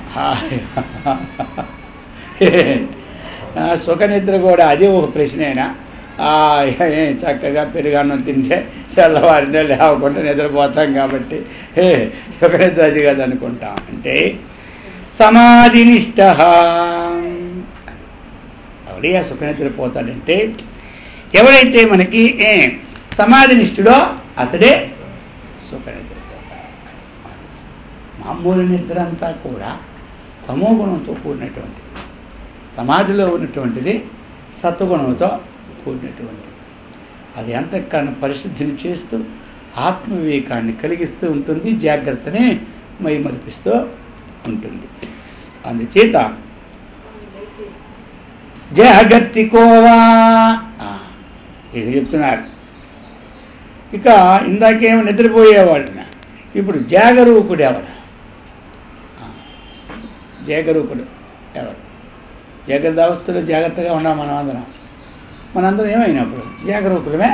సుఖనిద్ర కూడా అదే ఒక ప్రశ్నేనా? చక్కగా పెరుగన్నం తింటే తెల్లవారినే లేవకుండా నిద్రపోతాం కాబట్టి సుఖనిద్ర అది కదా అనుకుంటాం. అంటే సమాధినిష్ట ఎవడే సుఖనిద్ర పోతాడంటే ఎవరైతే మనకి సమాధినిష్ఠుడో అతడే సుఖనిద్ర పోతాడు. మామూలు నిద్ర అంతా కూడా తమోగుణంతో కూడినటువంటిది, సమాధిలో ఉన్నటువంటిది సత్వగుణంతో కూడినటువంటిది. అది అంతఃకరణ పరిశుద్ధిని చేస్తూ ఆత్మవివేకాన్ని కలిగిస్తూ ఉంటుంది, జాగ్రత్తని మైమరిపిస్తూ ఉంటుంది. అందుచేత జగత్తికోవా ఇక చెప్తున్నారు. ఇక ఇందాకేమో నిద్రపోయేవాడు, ఇప్పుడు జాగరూకుడు ఎవడు? జాగరూకుడు ఎవడు? జాగ్రత్త అవస్థలో జాగ్రత్తగా ఉన్నాం మనందరం ఏమైనప్పుడు జాగరూకులమే.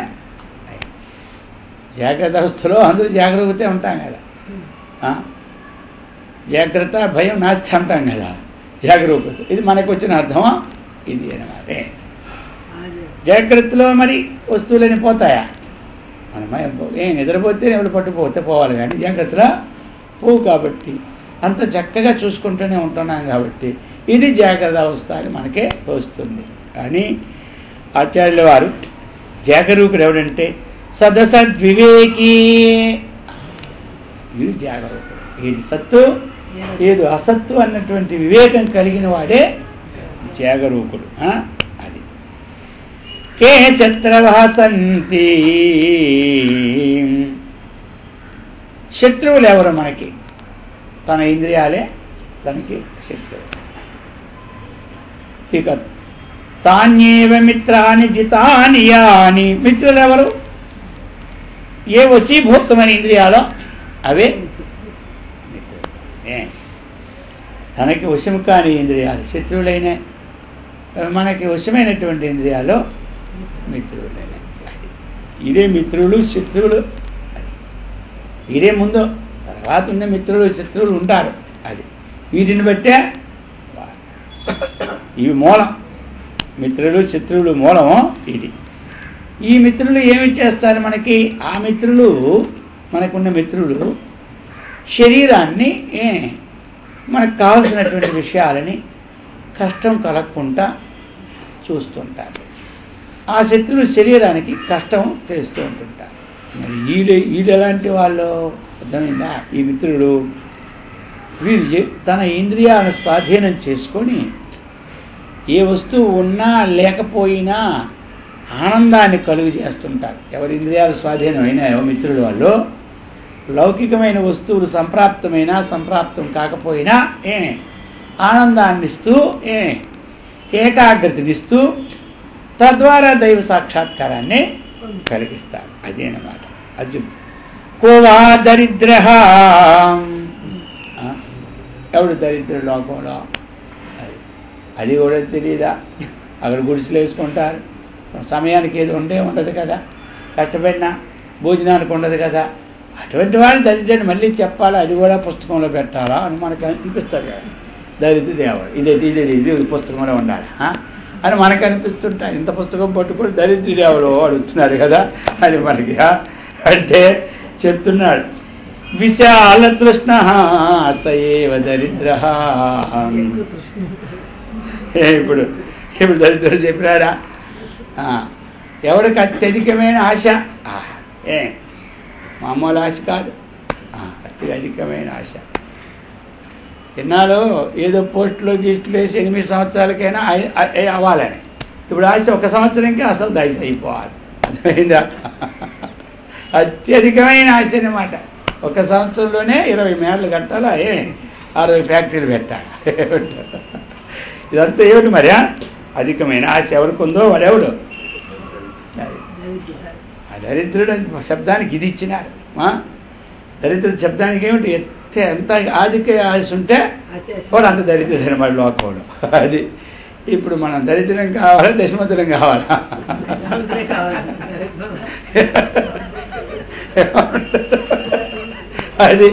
జాగ్రత్త అవస్థలో అందరూ జాగరూకతే ఉంటాం కదా. జాగ్రత్త భయం నాస్తి అంటాం కదా, జాగరూకత. ఇది మనకు వచ్చిన అర్థమా? ఇది అనమాట. జాగ్రత్తలో మరి వస్తువులని పోతాయా? మనం నిద్రపోతే ఎవరు పట్టుపోతే పోవాలి, కానీ జాగ్రత్తలో పోవు. కాబట్టి అంత చక్కగా చూసుకుంటూనే ఉంటున్నాం కాబట్టి ఇది జాగ్రత్త అవస్థ అని మనకే వస్తుంది. కానీ ఆచార్యుల వారు జాగరూకుడు ఎవడంటే సదసద్వివేకీ. ఇది జాగరూకుడు. ఏది సత్తు ఏది అసత్తు అన్నటువంటి వివేకం కలిగిన వాడే జాగరూకుడు. అది కే శత్రవః సంతి. శత్రువులు ఎవరు మనకి? తన ఇంద్రియాలే తనకి శత్రువు. ఇక తాన్యేవ మిత్రాని జితాని యాని. మిత్రులు ఎవరు? ఏ వశీభూతమైన ఇంద్రియాలో అవే మిత్రులు. తనకి వశం కాని ఇంద్రియాలు శత్రువులైన, మనకి వశమైనటువంటి ఇంద్రియాలు మిత్రులైన. ఇదే మిత్రులు శత్రువులు. ఇదే ముందు, తర్వాత ఉన్న మిత్రులు శత్రువులు ఉంటారు. అది వీటిని బట్టే ఇవి మూలం. మిత్రులు శత్రువులు మూలము ఇది. ఈ మిత్రులు ఏమి చేస్తారు మనకి? ఆ మిత్రులు, మనకున్న మిత్రులు శరీరాన్ని, మనకు కావలసినటువంటి విషయాలని కష్టం కలగకుండా చూస్తుంటారు. ఆ శత్రువులు శరీరానికి కష్టం చేస్తూ ఉంటుంటారు. మరి వీళ్ళు ఎలాంటి వాళ్ళు అర్థమైందా? ఈ మిత్రులు వీళ్ళు తన ఇంద్రియాలను స్వాధీనం చేసుకొని ఏ వస్తువు ఉన్నా లేకపోయినా ఆనందాన్ని కలుగు చేస్తుంటారు. ఎవరి ఇంద్రియాలు స్వాధీనమైన మిత్రులు వాళ్ళు లౌకికమైన వస్తువులు సంప్రాప్తమైనా సంప్రాప్తం కాకపోయినా ఆనందాన్ని ఇస్తూ ఏకాగ్రతనిస్తూ తద్వారా దైవ సాక్షాత్కారాన్ని కలిగిస్తారు. అదేనమాట. అది కోవా దరిద్ర. ఎవడు దరిద్ర లోకంలో? అది కూడా తెలియదా? అక్కడ గుడిసెలు వేసుకుంటారు, సమయానికి ఏది ఉండదు కదా, కష్టపడినా భోజనానికి ఉండదు కదా. అటువంటి వాళ్ళు దరిద్రాన్ని మళ్ళీ చెప్పాలా, అది కూడా పుస్తకంలో పెట్టాలా అని మనకు అనిపిస్తుంది కదా. దరిద్రుడేవాడు. ఇది పుస్తకంలో ఉండాలి అని మనకు అనిపిస్తుంటాయి. ఇంత పుస్తకం పట్టుకొని దరిద్రుడేవాడు అడుగుతున్నారు కదా అని మనకి. అంటే చెప్తున్నాడు విశాల తృష్ణ సయేవ దరిద్ర. ఇప్పుడు దరిద్రుడు చెప్పినారా? ఎవరికి అత్యధికమైన ఆశ, మామూలు ఆశ కాదు, అత్యధికమైన ఆశ. ఎన్నాళ్ళు ఏదో పోస్టులో గీస్టులు వేసి 8 సంవత్సరాలకైనా అవ్వాలని. ఇప్పుడు ఆశ 1 సంవత్సరంకే అసలు దయచేసి అయిపోవాలి. అర్థమైందా? అత్యధికమైన ఆశ అన్నమాట. 1 సంవత్సరంలోనే 20 మేడలు కట్టాలా, 60 ఫ్యాక్టరీలు పెట్టాలి. ఇదంతా ఏమిటి మరి? అధికమైన ఆశ ఎవరికి ఉందో వాడెవడు? దరిద్రుడు శబ్దానికి ఇది ఇచ్చినారు. దరిద్రుడు శబ్దానికి ఏమిటి? ఎంత ఆధిక ఆశ ఉంటే వాడు అంత దరిద్రుడు అనమాట లోకంలో. అది ఇప్పుడు మనం దరిద్రం కావాలా, దశమంతులం కావాలా? అది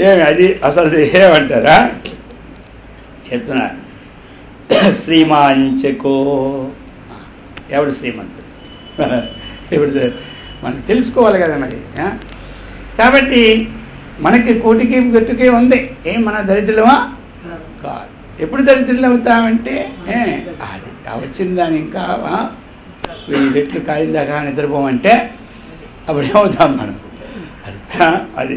ఏమి అది అసలు ఏమంటారా చెప్తున్నారు. శ్రీమాంచకో, ఎవడు శ్రీమంతుడు? ఇప్పుడు మనకు తెలుసుకోవాలి కదా మరి. కాబట్టి మనకి కోటికి గట్టుకే ఉంది. ఏం మన దరిద్రులమా కాదు. ఎప్పుడు దరిద్రులు అవుతామంటే అది వచ్చిన దాన్ని ఇంకా 1000 రెట్లు కాయలు దాకా నిద్రపోమంటే అప్పుడు ఏమవుతాం మనం. అది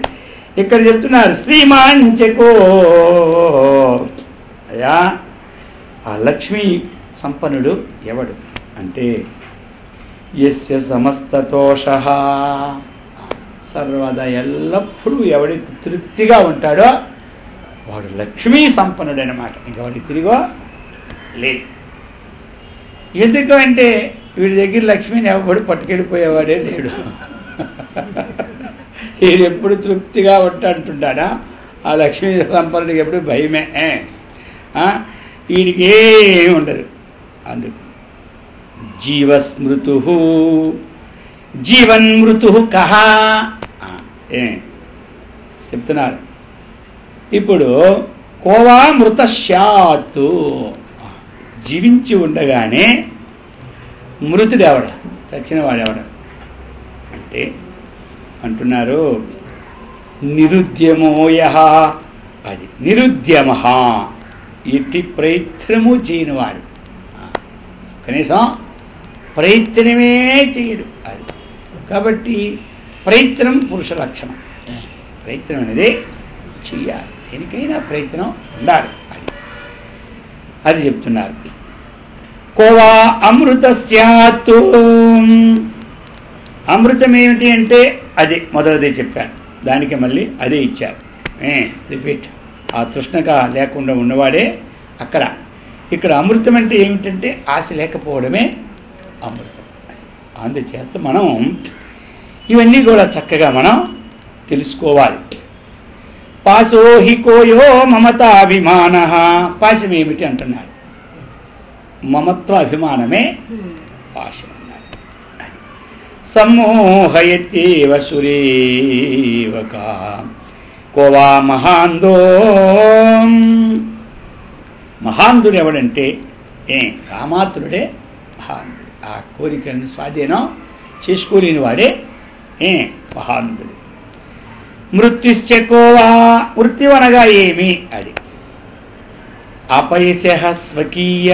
ఇక్కడ చెప్తున్నారు శ్రీమాంచకో. అయ్యా ఆ లక్ష్మీ సంపన్నుడు ఎవడు అంటే యస్య సమస్తతోష, సర్వదా ఎల్లప్పుడూ ఎవడైతే తృప్తిగా ఉంటాడో వాడు లక్ష్మీ సంపన్నుడు అన్నమాట. ఇంకా వాడికి తిరిగో లేదు. ఎందుకు అంటే వీడి దగ్గర లక్ష్మిని ఎవడు పట్టుకెళ్ళిపోయేవాడే లేడు. వీడు ఎప్పుడు తృప్తిగా ఉంటాడంటున్నాడా? ఆ లక్ష్మీ సంపన్నుడికి ఎప్పుడు భయమే. వీడికి ఏమి ఉండదు. అందుకు జీవస్మృతు జీవన్మృతు కహ చెప్తున్నారు. ఇప్పుడు కోవా మృత శాతు, జీవించి ఉండగానే మృతుడెవడ, చచ్చినవాడెవడ అంటే అంటున్నారు నిరుద్యమోయ. అది నిరుద్యమ, ఎట్టి ప్రయత్నము చేయనివాడు. కనీసం ప్రయత్నమే చేయడు. అది కాబట్టి ప్రయత్నం పురుష లక్షణం. ప్రయత్నం అనేది చెయ్యాలి. దేనికైనా ప్రయత్నం ఉండాలి. అది చెప్తున్నారు. కోవా అమృత స్యాత్. అమృతం ఏమిటి అంటే అది మొదటిదే చెప్పాను, దానికి మళ్ళీ అదే ఇచ్చారు. రిపీట్. ఆ తృష్ణక లేకుండా ఉన్నవాడే అక్కడ. ఇక్కడ అమృతం అంటే ఏమిటంటే ఆశ లేకపోవడమే అమృతం. అందుచేత మనం ఇవన్నీ కూడా చక్కగా మనం తెలుసుకోవాలి. పాశోహి కోయో మమతాభిమాన. పాశం ఏమిటి అంటున్నాడు? మమత్వ అభిమానమే పాశం అన్నాడు. సమ్మోహయత్యేవ సురేవక కోవా మహాందో. మహాంధుడు ఎవడంటే కామాతురుడే మహాంధుడు. ఆ కోరికలను స్వాధీనం చేసుకోలేని వాడే మహాంధుడు. మృత్యుశ్చకోవా. మృత్యు అనగా ఏమి? అది అపయశ స్వకీయ.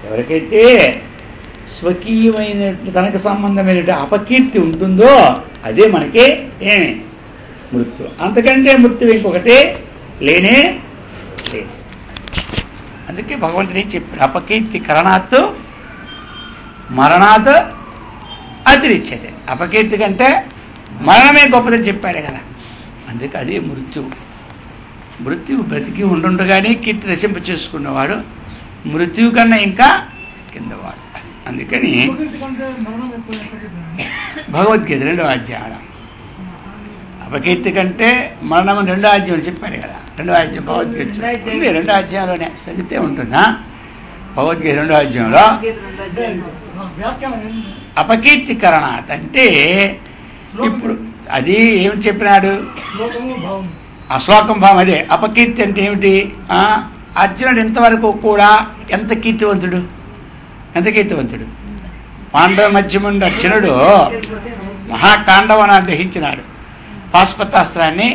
ఎవరికైతే స్వకీయమైన తనకు సంబంధమైన అపకీర్తి ఉంటుందో అదే మనకి మృత్యు. అంతకంటే మృత్యు ఇంకొకటి లేనే లేదు. అందుకే భగవంతుడు ఏం చెప్పాడు? అపకీర్తి కరణాత్ మరణాత్ అతిరిచ్యతే. అపకీర్తి కంటే మరణమే గొప్పదని చెప్పాడే కదా. అందుకే అదే మృత్యువు. మృత్యువు బ్రతికి ఉండుండగానే కీర్తి నశింప చేసుకున్నవాడు మృత్యువు కన్నా ఇంకా కిందవాడు. అందుకని భగవద్గీత 2వ అధ్యాయం అపకీర్తి కంటే మరణం 2వ అధ్యాయం చెప్పాడు కదా. 2వ అధ్యాయం భగవద్గీత ఉంది. 2వ అధ్యాయంలోనే చదివితే ఉంటుందా? భగవద్గీత 2వ అధ్యాయంలో అపకీర్తికరణాత్ అంటే ఇప్పుడు అది ఏమిటి చెప్పినాడు? ఆ శ్లోకం భావం అదే. అపకీర్తి అంటే ఏమిటి? అర్జునుడు ఇంతవరకు కూడా ఎంత కీర్తివంతుడు, ఎంత కీర్తివంతుడు. పాండవ మధ్యముండి అర్జునుడు మహాకాండవనాన్ని దహించినాడు. పాశుపతాస్త్రాన్ని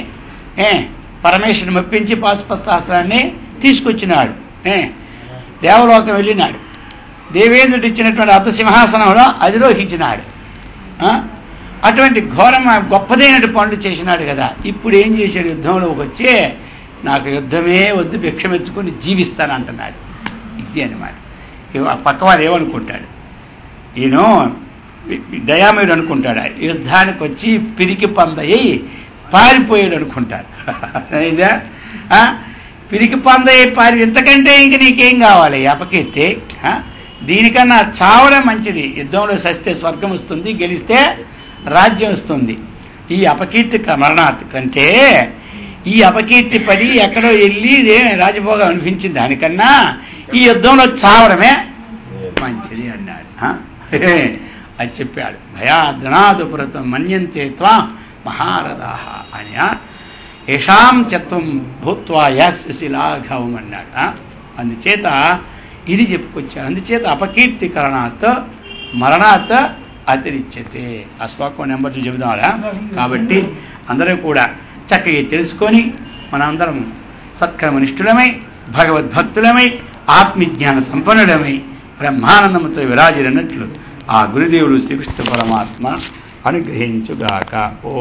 పరమేశ్వరుని మెప్పించి పాశుపతాస్త్రాన్ని తీసుకొచ్చినాడు. దేవలోకం వెళ్ళినాడు. దేవేంద్రుడు ఇచ్చినటువంటి అర్ధసింహాసనంలో అధిరోహించినాడు. అటువంటి ఘోరం గొప్పదైనటువంటి పనులు చేసినాడు కదా. ఇప్పుడు ఏం చేశాడు? యుద్ధంలోకి వచ్చి నాకు యుద్ధమే వద్దు, భిక్షమెచ్చుకొని జీవిస్తాను అంటున్నాడు. ఇది అన్నమాట. పక్కవారు ఏమనుకుంటాడు? ఈయన దయామయుడు అనుకుంటాడు. యుద్ధానికి వచ్చి పిరికి పందయ్యి పారిపోయాడు అనుకుంటారు. ఇదా పిరికి పందయ్యి పారి, ఇంతకంటే ఇంక నీకేం కావాలి? అపకీర్తి. దీనికన్నా చావడం మంచిది. యుద్ధంలో సస్తే స్వర్గం వస్తుంది, గెలిస్తే రాజ్యం వస్తుంది. ఈ అపకీర్తి మరణాత్ కంటే ఈ అపకీర్తి పడి ఎక్కడో వెళ్ళి రాజభోగం అనిపించింది దానికన్నా ఈ యుద్ధంలో చావడమే మంచిది అన్నాడు. అది చెప్పాడు. భయాద్రణాదుపురతం మన్యంతే త్వా మహారథాః అని. యశాం చత్వం భూత్వా యాస్యసి లాఘవం అన్నాడు. అందుచేత ఇది చెప్పుకొచ్చాడు. అందుచేత అపకీర్తికరణాత్ మరణాత్ అతిరిచ్యతే. ఆ శ్లోకం నెంబర్ 2 చెబుదామా? కాబట్టి అందరూ కూడా చక్కగా తెలుసుకొని మనందరం సత్కర్మనిష్ఠులమై భగవద్భక్తులమై ఆత్మజ్ఞాన సంపన్నులమై బ్రహ్మానందముతో విరాజినట్లు ఆ గురుదేవుడు శ్రీకృష్ణ పరమాత్మ అనుగ్రహించుగాక. ఓ